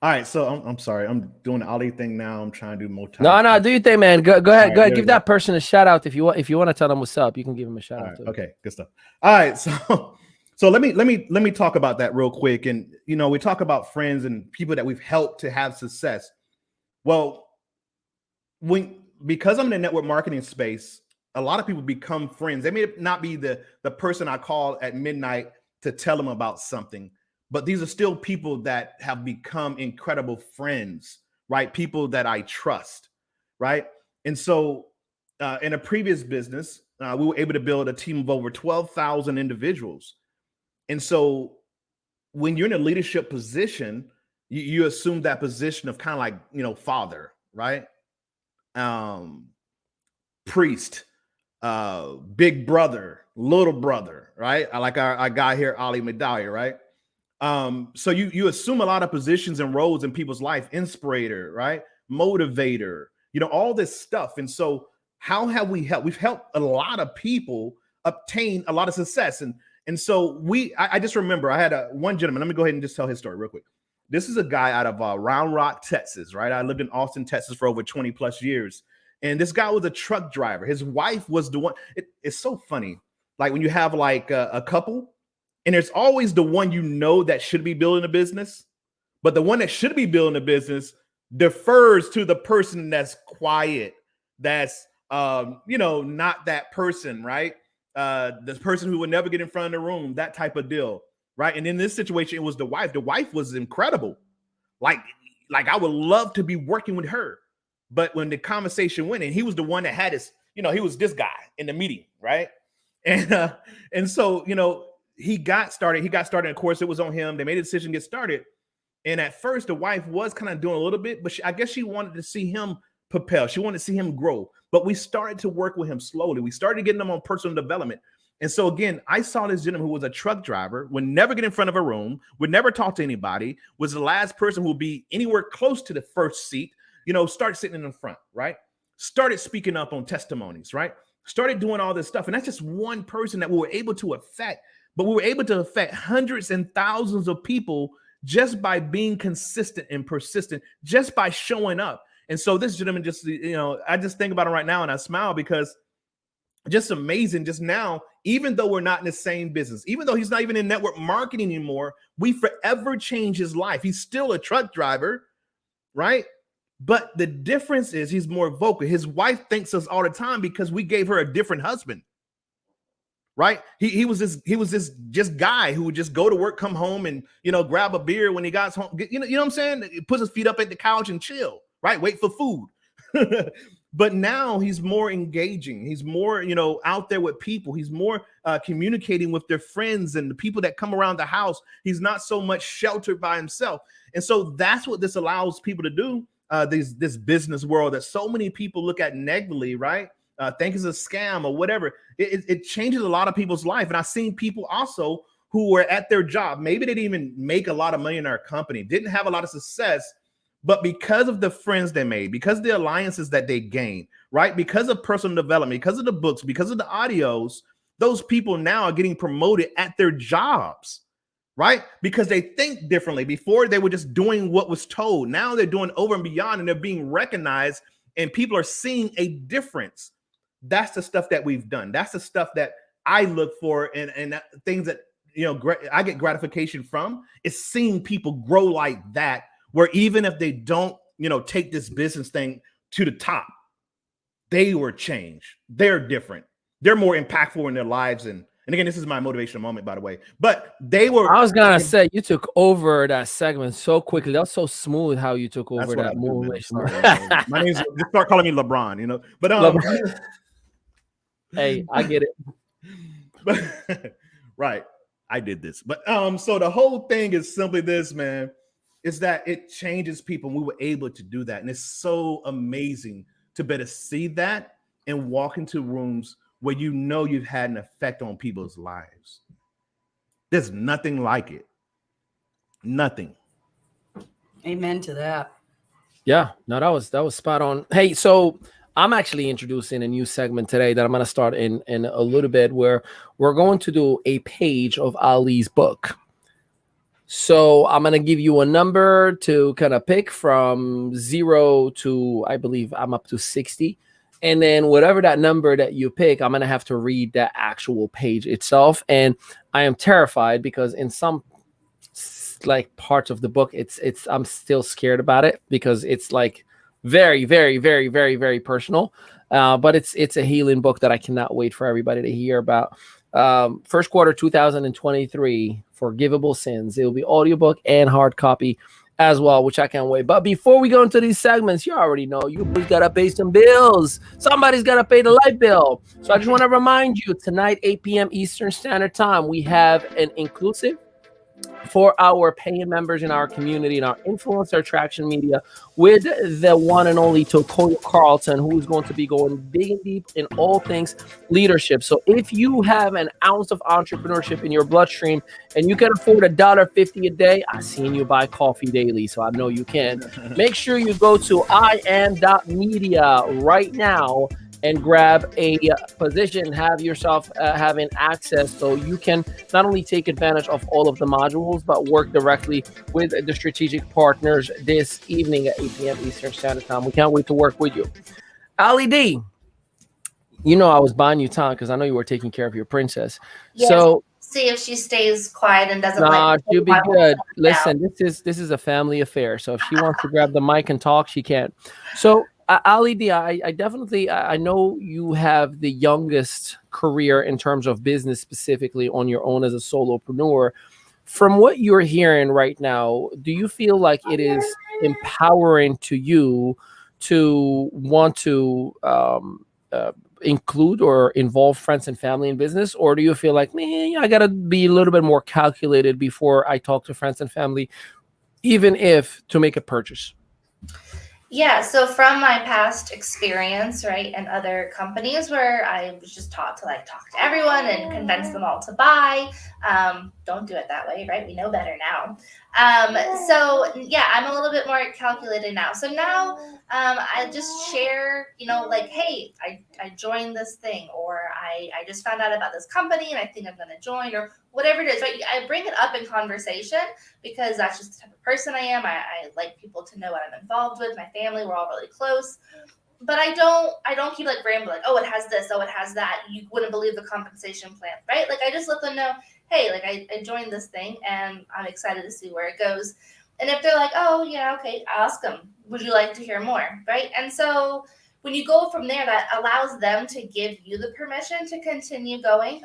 right. So I'm sorry. I'm doing the Ali thing now. I'm trying to do multi. No, do you think, man? Go ahead. Right, Go ahead. Give that person a shout out if you want. If you want to tell them what's up, you can give them a shout out. Right, okay, good stuff. All right. So let me talk about that real quick. And we talk about friends and people that we've helped to have success. Well, because I'm in the network marketing space, a lot of people become friends. They may not be the person I call at midnight to tell them about something, but these are still people that have become incredible friends, right? People that I trust, right? And so in a previous business, we were able to build a team of over 12,000 individuals. And so when you're in a leadership position, you assume that position of kind of like, father, right? Priest, big brother, little brother, right? I like our guy here, Ali Medallia, right? So you assume a lot of positions and roles in people's life, inspirator, right? Motivator, all this stuff. And so how have we helped? We've helped a lot of people obtain a lot of success. And so I just remember I had one gentleman. Let me go ahead and just tell his story real quick. This is a guy out of Round Rock, Texas, right? I lived in Austin, Texas for over 20 plus years. And this guy was a truck driver. His wife was the one. It's so funny. Like when you have like a couple, and there's always the one that should be building a business, but the one that should be building a business defers to the person that's quiet, that's not that person, right? This person who would never get in front of the room, that type of deal, right? And in this situation, it was the wife. The wife was incredible. Like I would love to be working with her. But when the conversation went, and he was the one that had his, he was this guy in the meeting, right? And so, he got started. Of course, it was on him. They made a decision to get started. And at first, the wife was kind of doing a little bit, but I guess she wanted to see him propel. She wanted to see him grow. But we started to work with him slowly. We started getting him on personal development. And so again, I saw this gentleman who was a truck driver, would never get in front of a room, would never talk to anybody, was the last person who would be anywhere close to the first seat, start sitting in the front, right? Started speaking up on testimonies, right? Started doing all this stuff. And that's just one person that we were able to affect, but we were able to affect hundreds and thousands of people just by being consistent and persistent, just by showing up. And so this gentleman just, I just think about him right now and I smile because just amazing. Just now, even though we're not in the same business, even though he's not even in network marketing anymore, we forever change his life. He's still a truck driver, right? But the difference is he's more vocal. His wife thanks us all the time because we gave her a different husband, right? He was this just guy who would just go to work, come home, and grab a beer when he got home. You know what I'm saying? He puts his feet up at the couch and chill, right? Wait for food. But now he's more engaging. He's more, out there with people. He's more communicating with their friends and the people that come around the house. He's not so much sheltered by himself. And so that's what this allows people to do. This business world that so many people look at negatively, right? Think it's a scam or whatever. It changes a lot of people's life. And I've seen people also who were at their job. Maybe they didn't even make a lot of money in our company, didn't have a lot of success, but because of the friends they made, because of the alliances that they gained, right? Because of personal development, because of the books, because of the audios, those people now are getting promoted at their jobs, right? Because they think differently. Before they were just doing what was told. Now they're doing over and beyond, and they're being recognized, and people are seeing a difference. That's the stuff that we've done. That's the stuff that I look for, and things that I get gratification from is seeing people grow like that, where even if they don't take this business thing to the top, they were changed. They're different. They're more impactful in their lives. And again, this is my motivational moment, by the way. But they were. I was gonna say you took over that segment so quickly. That was so smooth how you took over that motivational. My name's just start calling me LeBron, But hey, I get it. But right, I did this. But so the whole thing is simply this, man, is that it changes people. And we were able to do that, and it's so amazing to better see that and walk into rooms where you've had an effect on people's lives. There's nothing like it. Nothing. Amen to that. Yeah, no, that was spot on. Hey, so I'm actually introducing a new segment today that I'm going to start in a little bit, where we're going to do a page of Ali's book. So I'm going to give you a number to kind of pick from 0 to, I believe I'm up to 60. And then whatever that number that you pick, I'm going to have to read that actual page itself. And I am terrified because in some like parts of the book, I'm still scared about it because it's like very, very, very, very, very personal. But it's a healing book that I cannot wait for everybody to hear about. First quarter 2023, Forgivable Sins. It will be audiobook and hard copy as well, which I can't wait. But before we go into these segments, you already know you gotta pay some bills. Somebody's gotta pay the light bill. So I just want to remind you, tonight, 8 p.m. Eastern Standard Time, we have an inclusive for our paying members in our community, in our influencer attraction media, with the one and only Tokoyo Carlton, who is going to be going big and deep in all things leadership. So if you have an ounce of entrepreneurship in your bloodstream and you can afford $1.50 a day, I've seen you buy coffee daily, so I know you can. Make sure you go to iam.media right now and grab a position, have yourself having access so you can not only take advantage of all of the modules, but work directly with the strategic partners this evening at 8 p.m. Eastern Standard Time. We can't wait to work with you. Ali D, I was buying you time because I know you were taking care of your princess. Yes. So see if she stays quiet and doesn't. She'll be good. Listen, this is a family affair. So if she wants to grab the mic and talk, she can. So Ali D, I definitely, I know you have the youngest career in terms of business, specifically on your own as a solopreneur. From what you're hearing right now, do you feel like it is empowering to you to want to include or involve friends and family in business? Or do you feel like, man, I got to be a little bit more calculated before I talk to friends and family, even if to make a purchase? Yeah, so from my past experience, right, and other companies where I was just taught to talk to everyone and convince them all to buy. Don't do it that way, right? We know better now. So yeah, I'm a little bit more calculated now. So now I just share, hey, I joined this thing, or I just found out about this company and I think I'm going to join, or whatever it is, right? I bring it up in conversation because that's just the type of person I am. I like people to know what I'm involved with. My family, we're all really close. But I don't keep rambling, oh, it has this, oh, it has that. You wouldn't believe the compensation plan, right? I just let them know, hey, I joined this thing and I'm excited to see where it goes. And if they're like, oh, yeah, okay, ask them, would you like to hear more, right? And so when you go from there, that allows them to give you the permission to continue going.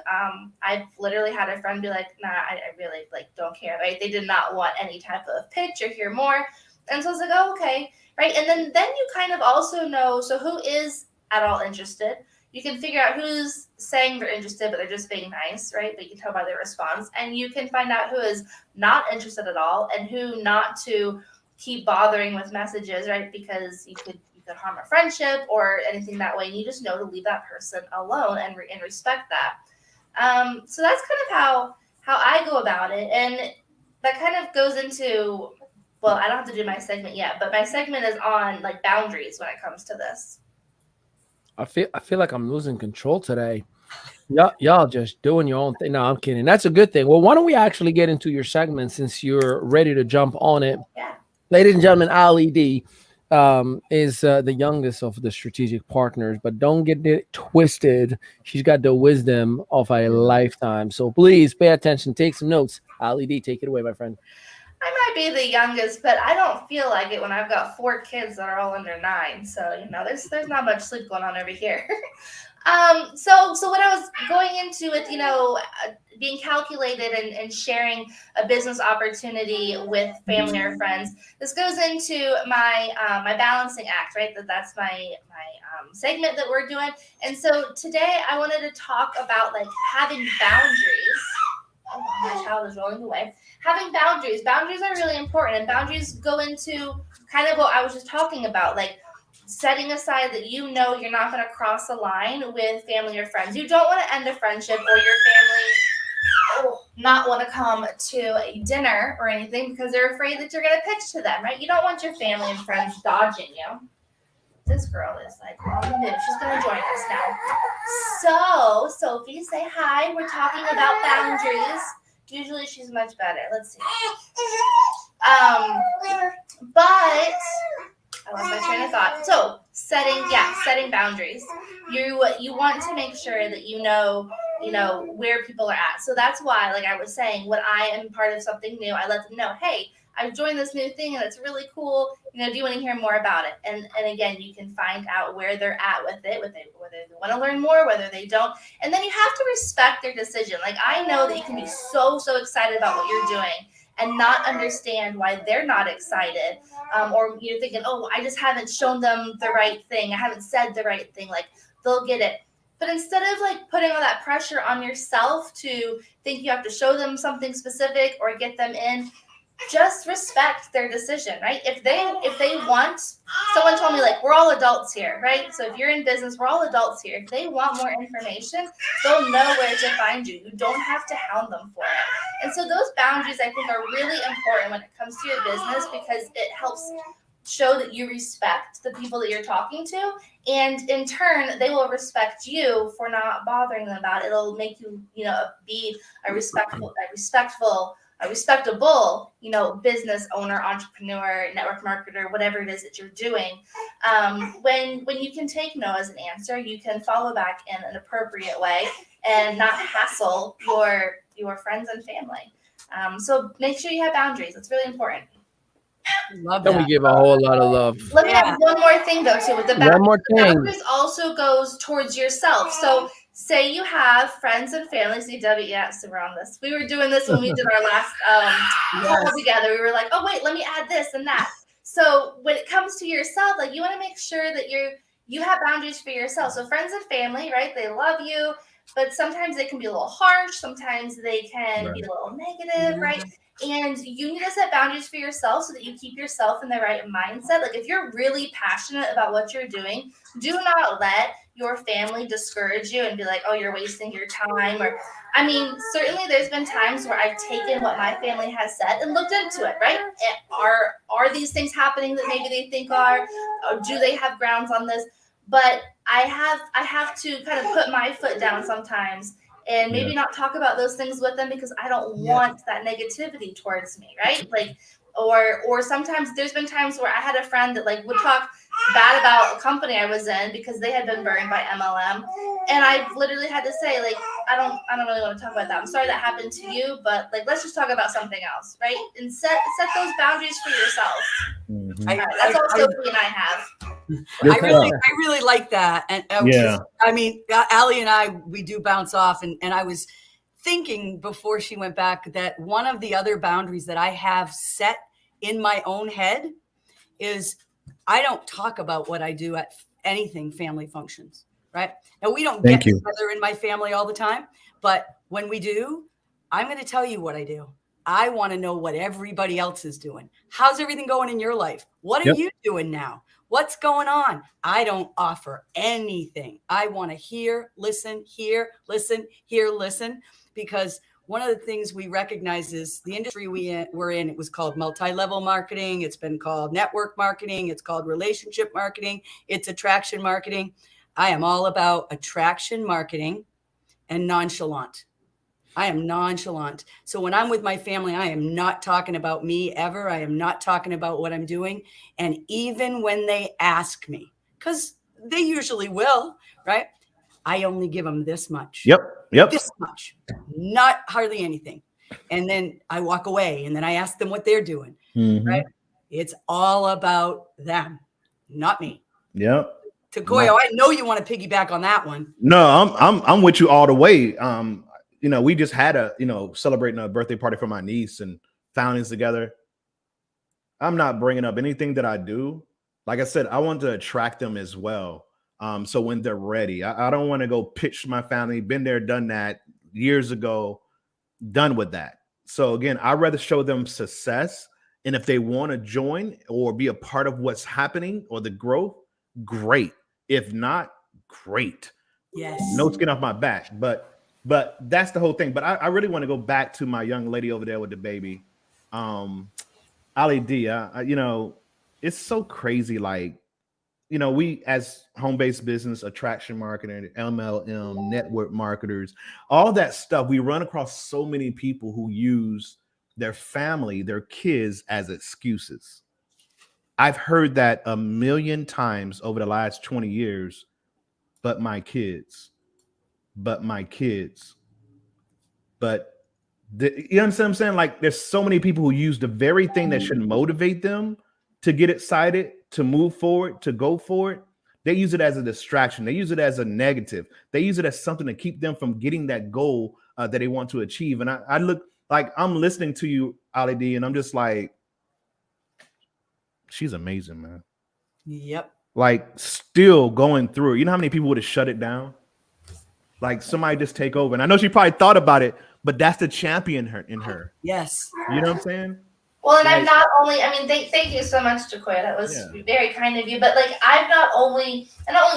I've literally had a friend be like, nah, I really don't care, right? They did not want any type of pitch or hear more. And so I was like, oh, okay, right? And then you kind of also know, so who is at all interested? You can figure out who's saying they're interested, but they're just being nice, right? But you can tell by their response. And you can find out who is not interested at all and who not to keep bothering with messages, right? Because you could harm a friendship or anything that way. And you just know to leave that person alone and respect that. So that's kind of how I go about it. And that kind of goes into, well, I don't have to do my segment yet, but my segment is on boundaries when it comes to this. I feel like I'm losing control today. Y'all just doing your own thing. No, I'm kidding. That's a good thing. Well, why don't we actually get into your segment since you're ready to jump on it? Yeah. Ladies and gentlemen, Ali D is the youngest of the strategic partners, but don't get it twisted. She's got the wisdom of a lifetime. So please pay attention, take some notes. Ali D, take it away, my friend. I might be the youngest, but I don't feel like it when I've got 4 kids that are all under 9. So there's not much sleep going on over here. So what I was going into with being calculated and sharing a business opportunity with family or friends. This goes into my balancing act, right? That's my segment that we're doing. And so today I wanted to talk about like having boundaries. Oh, my child is rolling away. Having boundaries. Boundaries are really important, and boundaries go into kind of what I was just talking about, like setting aside that you're not going to cross a line with family or friends. You don't want to end a friendship or your family not want to come to a dinner or anything because they're afraid that you're going to pitch to them, right? You don't want your family and friends dodging you. This girl is like on the move. She's going to join us now. So, Sophie, say hi. We're talking about boundaries. Usually she's much better. Let's see. But I lost my train of thought. So setting boundaries. You want to make sure that you know where people are at. So that's why, like I was saying, when I am part of something new, I let them know, hey, I've joined this new thing and it's really cool. Do you want to hear more about it? And again, you can find out where they're at with it, whether they want to learn more, whether they don't. And then you have to respect their decision. Like I know that you can be so excited about what you're doing and not understand why they're not excited. Or you're thinking, oh, I just haven't shown them the right thing. I haven't said the right thing. Like they'll get it. But instead of like putting all that pressure on yourself to think you have to show them something specific or get them in, just respect their decision, right? If they want, someone told me like we're all adults here, right? So if you're in business, we're all adults here. If they want more information, they'll know where to find you. You don't have to hound them for it. And so those boundaries I think are really important when it comes to your business because it helps show that you respect the people that you're talking to, and in turn they will respect you for not bothering them about it. It'll make you be a respectable business owner, entrepreneur, network marketer, whatever it is that you're doing. When you can take no as an answer, you can follow back in an appropriate way and not hassle your friends and family. So make sure you have boundaries. It's really important. Love Then we that. give a whole lot of love. Let me add one more thing though too with the boundaries. One more The thing. boundaries also goes towards yourself. So say you have friends and family. CW, yes, we're on this. We were doing this when we did our last call together. We were like, oh wait, let me add this and that. So when it comes to yourself, like you want to make sure that you have boundaries for yourself. So friends and family, right? They love you, but sometimes they can be a little harsh. Sometimes they can be a little negative, right? And you need to set boundaries for yourself so that you keep yourself in the right mindset. Like if you're really passionate about what you're doing, do not let your family discourage you and be like, oh, you're wasting your time. Or, I mean, certainly there's been times where I've taken what my family has said and looked into it, right? Are these things happening that maybe they think are? Or do they have grounds on this? But I have to kind of put my foot down sometimes and maybe not talk about those things with them because I don't want that negativity towards me, right? Like, or sometimes there's been times where I had a friend that like would talk bad about a company I was in because they had been burned by MLM, and I literally had to say like, I don't really want to talk about that. I'm sorry that happened to you, but like let's just talk about something else, right? And set those boundaries for yourself. That's all Sophie and I have. I really like that. And I mean, Ali and I, we do bounce off. And I was thinking before she went back that one of the other boundaries that I have set in my own head is I don't talk about what I do at anything family functions, right? Now, we don't get together in my family all the time, but when we do, I'm going to tell you what I do. I want to know what everybody else is doing. How's everything going in your life? What are you doing now? What's going on? I don't offer anything. I want to hear, listen, because one of the things we recognize is the industry we're in, it was called multi-level marketing. It's been called network marketing. It's called relationship marketing. It's attraction marketing. I am all about attraction marketing and nonchalant. I am nonchalant. So when I'm with my family, I am not talking about me ever. I am not talking about what I'm doing. And even when they ask me, because they usually will, right? I only give them this much. Yep. This much, not hardly anything. And then I walk away and then I ask them what they're doing, right? It's all about them, not me. Yep. Takoyo, I know you want to piggyback on that one. No, I'm with you all the way. We just had celebrating a birthday party for my niece and foundings together. I'm not bringing up anything that I do. Like I said, I want to attract them as well. So when they're ready, I don't want to go pitch my family. Been there, done that years ago, done with that. So again, I'd rather show them success. And if they want to join or be a part of what's happening or the growth, great. If not, great. Yes. No skin off my back. But that's the whole thing. But I really want to go back to my young lady over there with the baby. Ali D, it's so crazy. Like, we as home-based business, attraction marketing, MLM, network marketers, all that stuff, we run across so many people who use their family, their kids as excuses. I've heard that a million times over the last 20 years, but my kids. You understand what I'm saying? Like, there's so many people who use the very thing that should motivate them to get excited, to move forward, to go for it. They use it as a distraction. They use it as a negative. They use it as something to keep them from getting that goal that they want to achieve. And I look like I'm listening to you, Ali D, and I'm just like, she's amazing, man. Yep. Like, still going through. You know how many people would have shut it down? Like, somebody just take over. And I know she probably thought about it, but that's the champion in her. Yes. You know what I'm saying? Well, and I'm not only, thank you so much, Jacoya. That was very kind of you. But like, I not only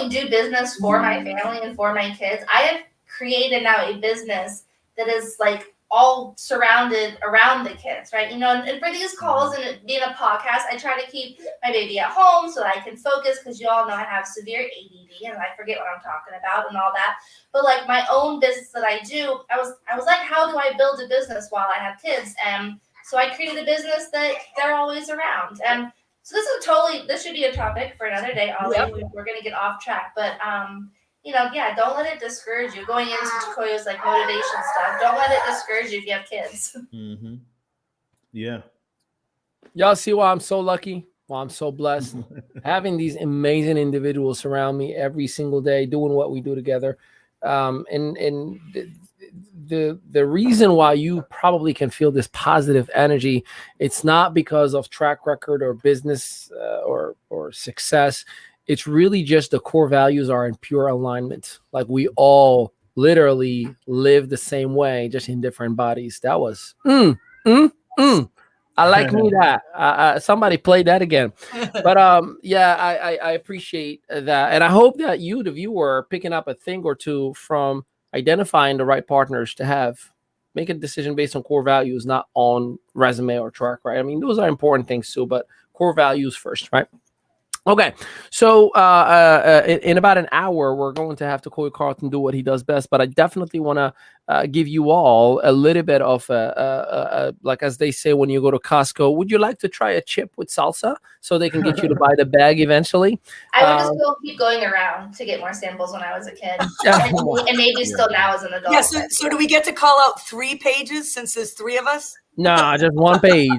do business for my family and for my kids, I have created now a business that is like all surrounded around the kids, right? And for these calls and it being a podcast, I try to keep my baby at home so that I can focus, because you all know I have severe ADD and I forget what I'm talking about and all that. But like my own business that I do, I was like, how do I build a business while I have kids? And so I created a business that they're always around. And so this should be a topic for another day. Yep. We're going to get off track, but don't let it discourage you. Going into Jacoya's like motivation stuff, don't let it discourage you if you have kids. Mm-hmm. Yeah. Y'all see why I'm so lucky? Why I'm so blessed? Having these amazing individuals surround me every single day, doing what we do together. And the reason why you probably can feel this positive energy, it's not because of track record or business or success. It's really just the core values are in pure alignment. Like, we all literally live the same way, just in different bodies. That was I like me that. Somebody play that again. But I appreciate that. And I hope that you, the viewer, are picking up a thing or two from identifying the right partners to have. Make a decision based on core values, not on resume or track, right? I mean, those are important things too, but core values first, right? Okay, so in about an hour, we're going to have Takoya Carlton do what he does best, but I definitely want to give you all a little bit of, like as they say when you go to Costco, would you like to try a chip with salsa so they can get you to buy the bag eventually? I would just keep going around to get more samples when I was a kid, and maybe still now as an adult. Yeah, so do we get to call out 3 pages since there's 3 of us? No, just one page.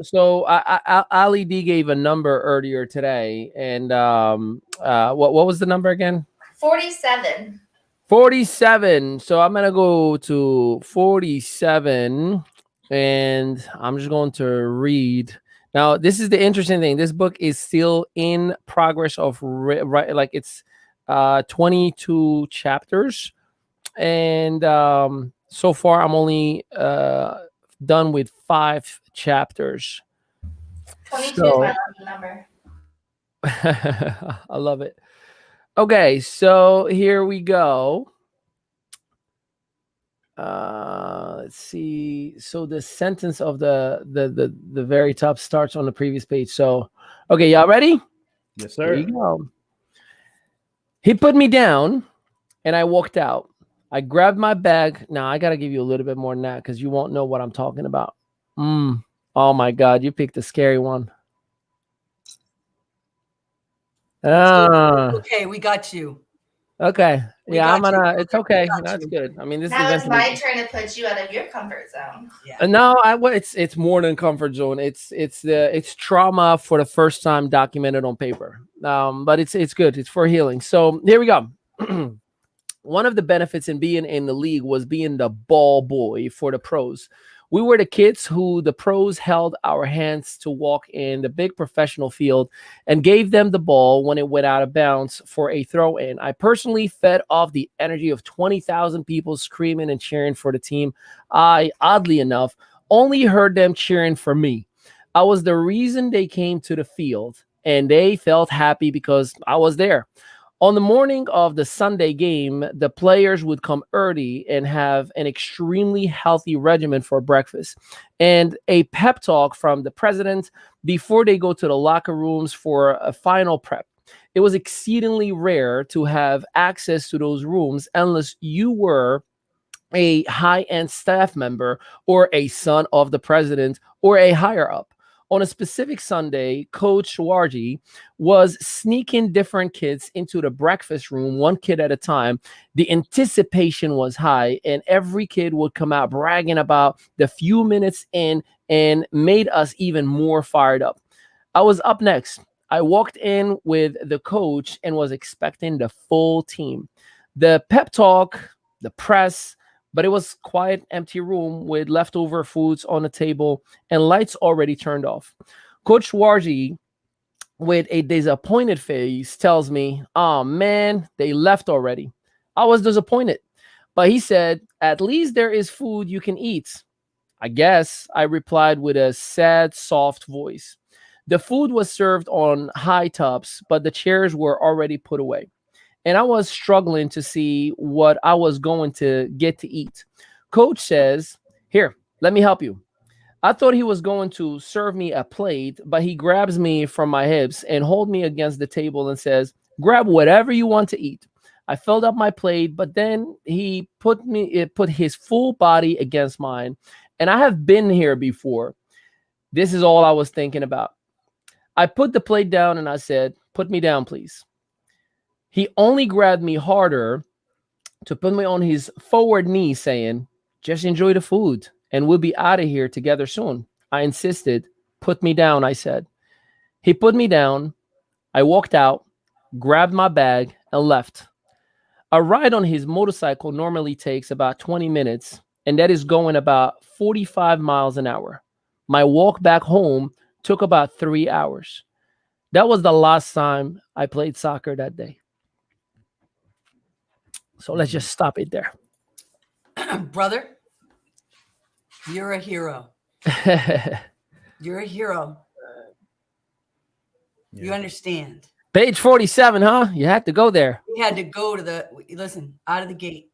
So Ali D gave a number earlier today, and what was the number again? 47. 47. So I'm gonna go to 47, and I'm just going to read. Now, this is the interesting thing. This book is still in progress of like it's 22 chapters, and so far I'm only done with 5 chapters. 22 is my lucky number. I love it. Okay, so here we go. Let's see. So the sentence of the very top starts on the previous page. So, okay, y'all ready? Yes, sir. Here you go. He put me down, and I walked out. I grabbed my bag. Now I got to give you a little bit more than that because you won't know what I'm talking about. Oh my God, you picked a scary one. Okay, we got you. Okay. We Yeah, I'm got you. gonna. It's okay. We got That's you. good. I mean, this is Now it's eventually. my turn to put you out of your comfort zone. Yeah. No, well, it's more than comfort zone. It's trauma for the first time documented on paper. But it's good. It's for healing. So here we go. One of the benefits in being in the league was being the ball boy for the pros. We were the kids who the pros held our hands to walk in the big professional field and gave them the ball when it went out of bounds for a throw in. I personally fed off the energy of 20,000 people screaming and cheering for the team. I, oddly enough, only heard them cheering for me. I was the reason they came to the field and they felt happy because I was there. On the morning of the Sunday game, the players would come early and have an extremely healthy regimen for breakfast and a pep talk from the president before they go to the locker rooms for a final prep. It was exceedingly rare to have access to those rooms unless you were a high end staff member or a son of the president or a higher up. On a specific Sunday, Coach Warji was sneaking different kids into the breakfast room, one kid at a time. The anticipation was high, and every kid would come out bragging about the few minutes in and made us even more fired up. I was up next. I walked in with the coach and was expecting the full team. The pep talk, the press, but it was quiet, empty room with leftover foods on the table and lights already turned off. Coach Warji, with a disappointed face, tells me, "Oh man, they left already." I was disappointed, but he said, "At least there is food you can eat." "I guess," I replied with a sad, soft voice. The food was served on high tops, but the chairs were already put away and I was struggling to see what I was going to get to eat. Coach says, "Here, let me help you." I thought he was going to serve me a plate, but he grabs me from my hips and hold me against the table and says, "Grab whatever you want to eat." I filled up my plate, but then he put his full body against mine. And I have been here before. This is all I was thinking about. I put the plate down and I said, "Put me down, please." He only grabbed me harder to put me on his forward knee, saying, "Just enjoy the food and we'll be out of here together soon." I insisted. "Put me down," I said. He put me down. I walked out, grabbed my bag, and left. A ride on his motorcycle normally takes about 20 minutes, and that is going about 45 miles an hour. My walk back home took about 3 hours. That was the last time I played soccer that day. So let's just stop it there. Brother, you're a hero. You're a hero. Yeah. You understand. Page 47, huh? You had to go there. We had to go to listen, out of the gate.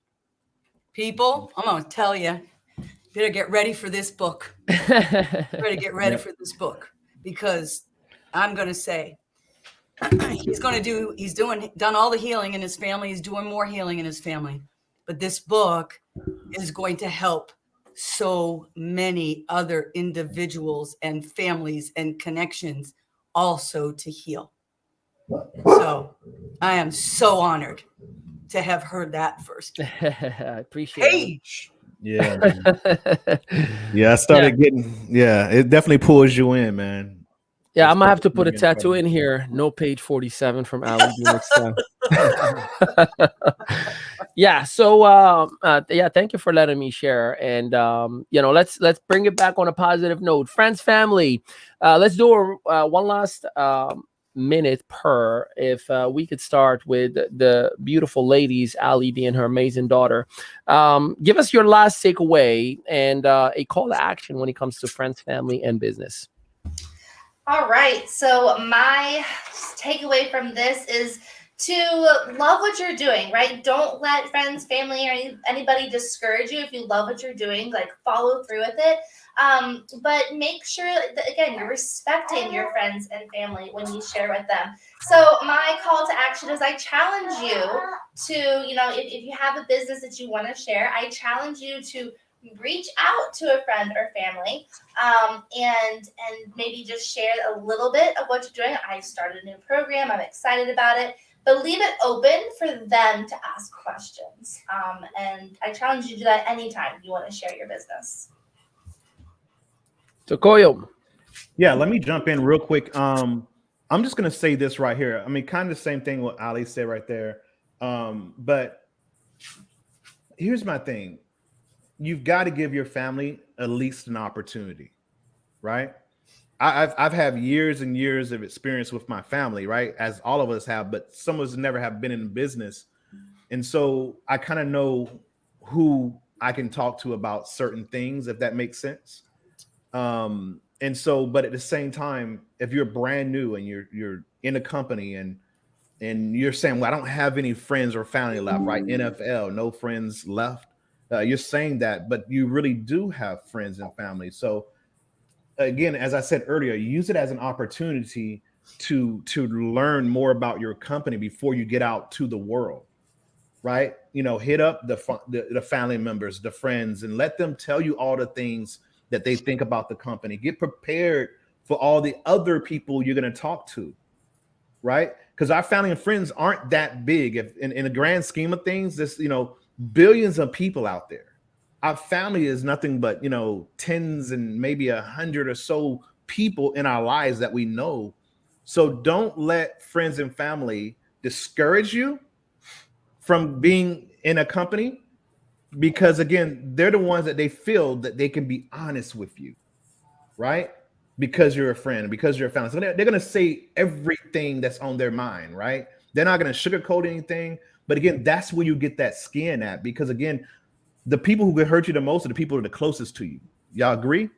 People, I'm going to tell you, better get ready for this book. Better get ready for this book because I'm going to say he's done all the healing in his family. He's doing more healing in his family. But this book is going to help so many other individuals and families and connections also to heal. So I am so honored to have heard that first. I appreciate Page. Yeah. Yeah. I started getting, it definitely pulls you in, man. Yeah, I'm gonna have to put a tattoo in here. No page 47 from Ali B next time. Yeah. So thank you for letting me share. And let's bring it back on a positive note. Friends, family. Let's do one last minute per. If we could start with the beautiful ladies, Ali B and her amazing daughter. Give us your last takeaway and a call to action when it comes to friends, family, and business. All right. So my takeaway from this is to love what you're doing, right? Don't let friends, family, or anybody discourage you if you love what you're doing. Like follow through with it. But make sure that, again, you're respecting your friends and family when you share with them. So my call to action is I challenge you to, if you have a business that you want to share, I challenge you to reach out to a friend or family, and maybe just share a little bit of what you're doing. I started a new program. I'm excited about it. But leave it open for them to ask questions. And I challenge you to do that anytime you want to share your business. Tokoyo. Yeah, let me jump in real quick. I'm just gonna say this right here. I mean, kind of the same thing what Ali said right there. But here's my thing: you've got to give your family at least an opportunity, right? I've had years and years of experience with my family, right? As all of us have, but some of us never have been in business, and so I kind of know who I can talk to about certain things, if that makes sense. And so, but at the same time, if you're brand new and you're in a company and you're saying, well, I don't have any friends or family left, right? NFL, no friends left. You're saying that, but you really do have friends and family. So again, as I said earlier, use it as an opportunity to learn more about your company before you get out to the world, right? Hit up the family members, the friends, and let them tell you all the things that they think about the company. Get prepared for all the other people you're going to talk to, right? Because our family and friends aren't that big. If in the grand scheme of things, there's billions of people out there. Our family is nothing but tens and maybe 100 or so people in our lives that we know. So don't let friends and family discourage you from being in a company, because again, they're the ones that they feel that they can be honest with you, right? Because you're a friend, because you're a family. So they're going to say everything that's on their mind, right? They're not going to sugarcoat anything. But again, that's where you get that skin at, because again, the people who can hurt you the most are the people who are the closest to you. Y'all agree?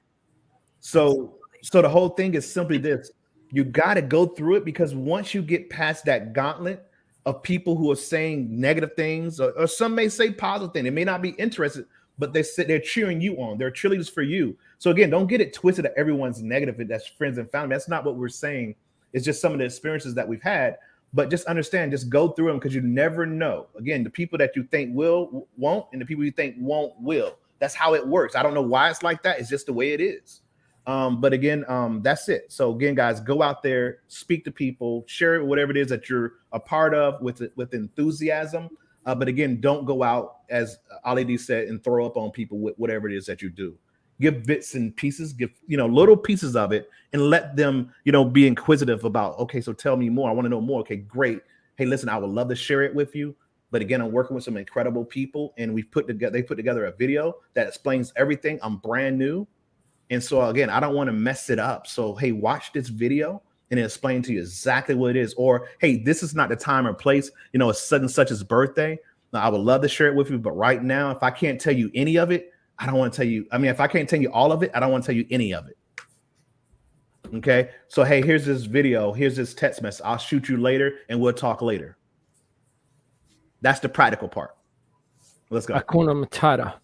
So the whole thing is simply this: you got to go through it, because once you get past that gauntlet of people who are saying negative things, or some may say positive things, they may not be interested, but they're cheering you on. They're cheerleaders for you. So again, don't get it twisted that everyone's negative. That's friends and family. That's not what we're saying. It's just some of the experiences that we've had. But just understand, just go through them, because you never know. Again, the people that you think will won't, and the people you think won't will. That's how it works. I don't know why it's like that. It's just the way it is. But again, that's it. So again, guys, go out there, speak to people, share whatever it is that you're a part of with enthusiasm. But again, don't go out, as Ali D said, and throw up on people with whatever it is that you do. Give bits and pieces, give little pieces of it, and let them be inquisitive about. Okay, so tell me more. I want to know more. Okay, great. Hey, listen, I would love to share it with you. But again, I'm working with some incredible people, and they put together a video that explains everything. I'm brand new. And so again, I don't want to mess it up. So hey, watch this video and explain to you exactly what it is. Or hey, this is not the time or place. It's such and such's birthday. Now, I would love to share it with you, but right now, if I can't tell you any of it, I don't want to tell you. I mean, if I can't tell you all of it, I don't want to tell you any of it. Okay. So hey, here's this video. Here's this text message. I'll shoot you later, and we'll talk later. That's the practical part. Let's go. Hakuna Matata.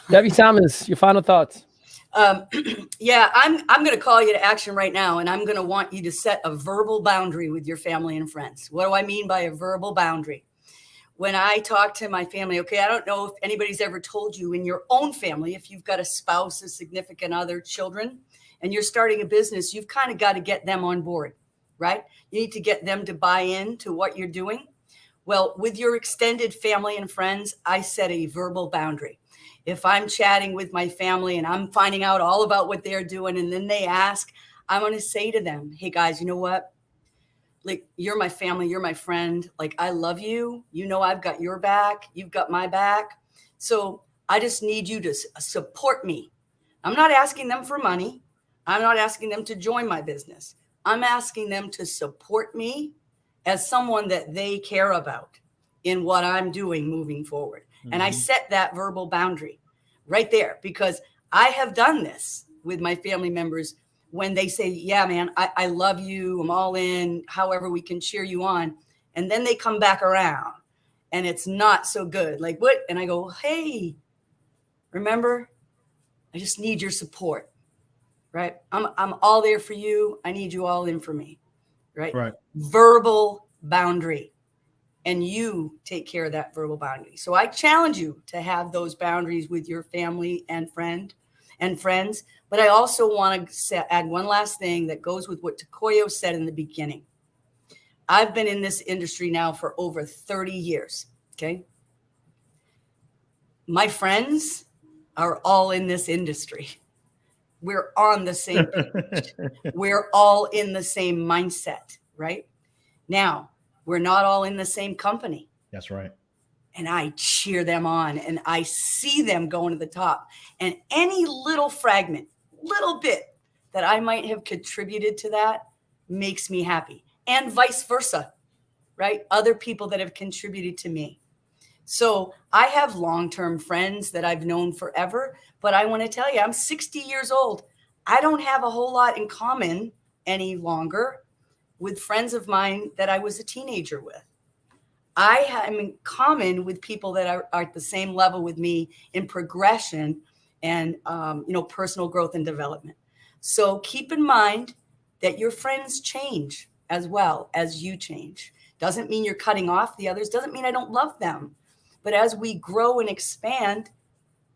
Debbie Thomas, your final thoughts. Yeah, I'm going to call you to action right now, and I'm going to want you to set a verbal boundary with your family and friends. What do I mean by a verbal boundary? When I talk to my family, okay, I don't know if anybody's ever told you in your own family, if you've got a spouse, a significant other, children, and you're starting a business, you've kind of got to get them on board, right? You need to get them to buy in to what you're doing. Well, with your extended family and friends, I set a verbal boundary. If I'm chatting with my family and I'm finding out all about what they're doing, and then they ask, I'm going to say to them, hey guys, you know what? Like, you're my family, you're my friend. Like, I love you. I've got your back. You've got my back. So I just need you to support me. I'm not asking them for money. I'm not asking them to join my business. I'm asking them to support me as someone that they care about in what I'm doing moving forward. Mm-hmm. And I set that verbal boundary right there, because I have done this with my family members when they say, yeah, man, I love you. I'm all in, however we can cheer you on. And then they come back around and it's not so good. Like, what? And I go, hey, remember, I just need your support, right? I'm all there for you. I need you all in for me, right? Right. Verbal boundary. and you take care of that verbal boundary. So I challenge you to have those boundaries with your family and friends. But I also want to add one last thing that goes with what Takoyo said in the beginning. I've been in this industry now for over 30 years. Okay. My friends are all in this industry. We're on the same page. We're all in the same mindset, right? Now, we're not all in the same company. That's right. And I cheer them on and I see them going to the top. And any little fragment, little bit that I might have contributed to that makes me happy. And vice versa, right? Other people that have contributed to me. So I have long-term friends that I've known forever, but I want to tell you, I'm 60 years old. I don't have a whole lot in common any longer with friends of mine that I was a teenager with. I am in common with people that are at the same level with me in progression and personal growth and development. So keep in mind that your friends change as well as you change. Doesn't mean you're cutting off the others. Doesn't mean I don't love them. But as we grow and expand,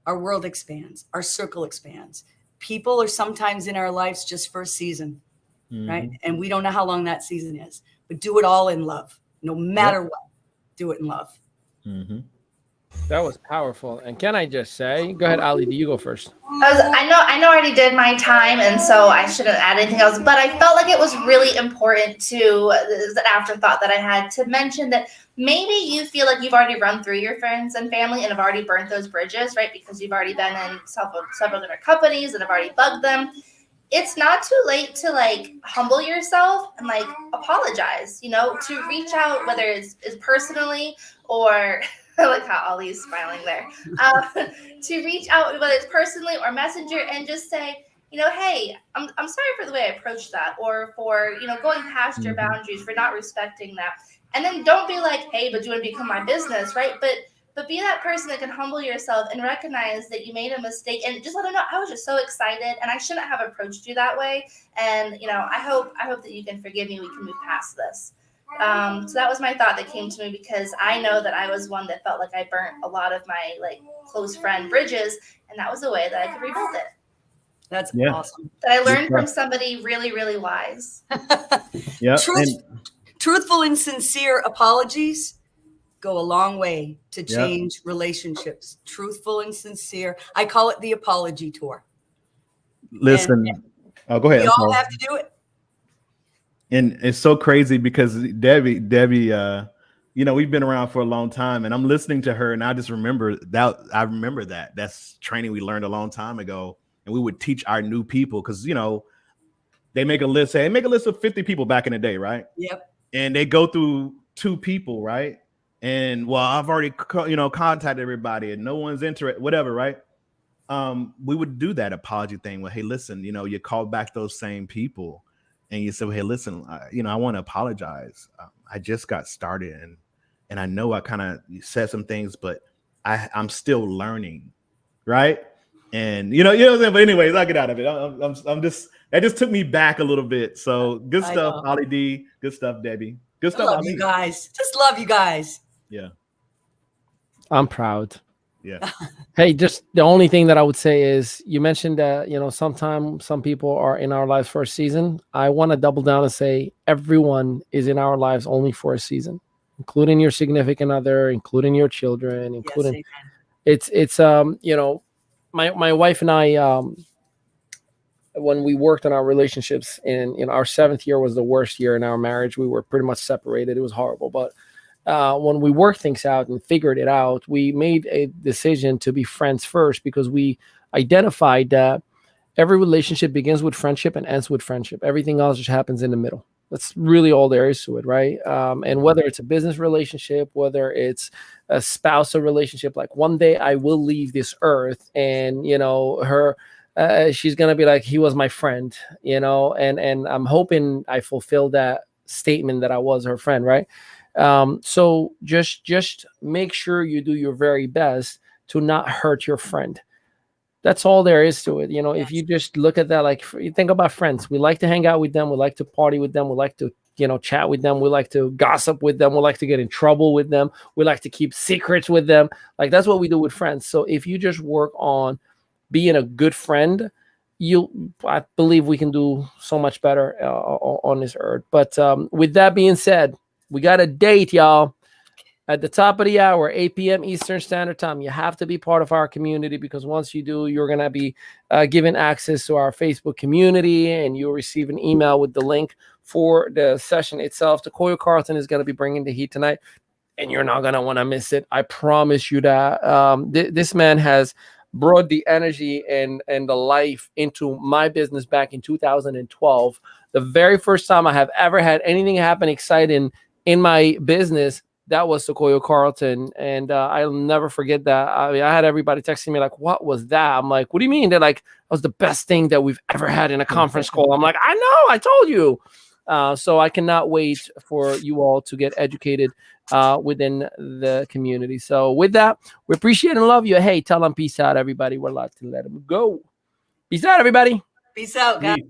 our world expands, our circle expands. People are sometimes in our lives just for a season, right? And we don't know how long that season is. But do it all in love, no matter what. Do it in love. That was powerful. And can I just say, go ahead, Ali, do you go first? I know I already did my time, and so I shouldn't add anything else, but I felt like it was really important to, this is an afterthought that I had, to mention that maybe you feel like you've already run through your friends and family and have already burnt those bridges, right? Because you've already been in several different companies and have already bugged them. It's not too late to humble yourself and apologize, to reach out, whether it's personally or I like how Ollie's smiling there, to reach out, whether it's personally or messenger, and just say, hey, I'm sorry for the way I approached that, or for, going past your boundaries, for not respecting that. And then don't be like, hey, but do you want to become my business, right? But be that person that can humble yourself and recognize that you made a mistake, and just let them know, I was just so excited and I shouldn't have approached you that way. And, I hope that you can forgive me. We can move past this. So that was my thought that came to me, because I know that I was one that felt like I burnt a lot of my close friend bridges, and that was a way that I could rebuild it. That's awesome. That I learned from somebody really, really wise. Yeah. Truthful and sincere apologies go a long way to change relationships. Truthful and sincere. I call it the apology tour. Listen, go ahead. We all have to do it. And it's so crazy because Debbie, we've been around for a long time, and I'm listening to her, and I just remember that. I remember that's training we learned a long time ago, and we would teach our new people, because they make a list. Say, make a list of 50 people back in the day, right? Yep. And they go through 2 people, right? And I've already contacted everybody, and no one's interested, whatever, right? We would do that apology thing. Well, hey, listen, you call back those same people. And you say, well, hey, listen, I want to apologize. I just got started, and I know I kind of said some things, but I'm still learning, right? And what I'm saying. But anyways, I'll get out of it. I'm just, that just took me back a little bit. So good stuff, Ollie D. Good stuff, Debbie. Good stuff. I love you guys. Just love you guys. Yeah. I'm proud. Yeah. Hey, just the only thing that I would say is, you mentioned that, sometimes some people are in our lives for a season. I want to double down and say everyone is in our lives only for a season, including your significant other, including your children, including it's my wife and I, when we worked on our relationships, and our 7th year was the worst year in our marriage. We were pretty much separated. It was horrible. But when we worked things out and figured it out, we made a decision to be friends first, because we identified that every relationship begins with friendship and ends with friendship. Everything else just happens in the middle. That's really all there is to it, right? And whether it's a business relationship, whether it's a spousal relationship, like one day I will leave this earth, and she's gonna be like, he was my friend, and I'm hoping I fulfill that statement that I was her friend, right? So just make sure you do your very best to not hurt your friend. That's all there is to it. If you just look at that, you think about friends, we like to hang out with them, we like to party with them, we like to chat with them. We like to gossip with them. We like to get in trouble with them. We like to keep secrets with them. Like, that's what we do with friends. So if you just work on being a good friend, I believe we can do so much better on this earth. But with that being said, we got a date, y'all. At the top of the hour, 8 p.m. Eastern Standard Time. You have to be part of our community, because once you do, you're going to be given access to our Facebook community, and you'll receive an email with the link for the session itself. Takoya Carlton is going to be bringing the heat tonight, and you're not going to want to miss it. I promise you that. This man has brought the energy and the life into my business back in 2012. The very first time I have ever had anything happen exciting in my business, that was Sequoia Carlton. And I'll never forget that. I mean, I had everybody texting me like, what was that? I'm like, what do you mean? They're like, that was the best thing that we've ever had in a conference call. I'm like, I know, I told you. So I cannot wait for you all to get educated within the community. So with that, we appreciate and love you. Hey, tell them peace out, everybody. We're allowed to let them go. Peace out, everybody. Peace out, guys. Peace.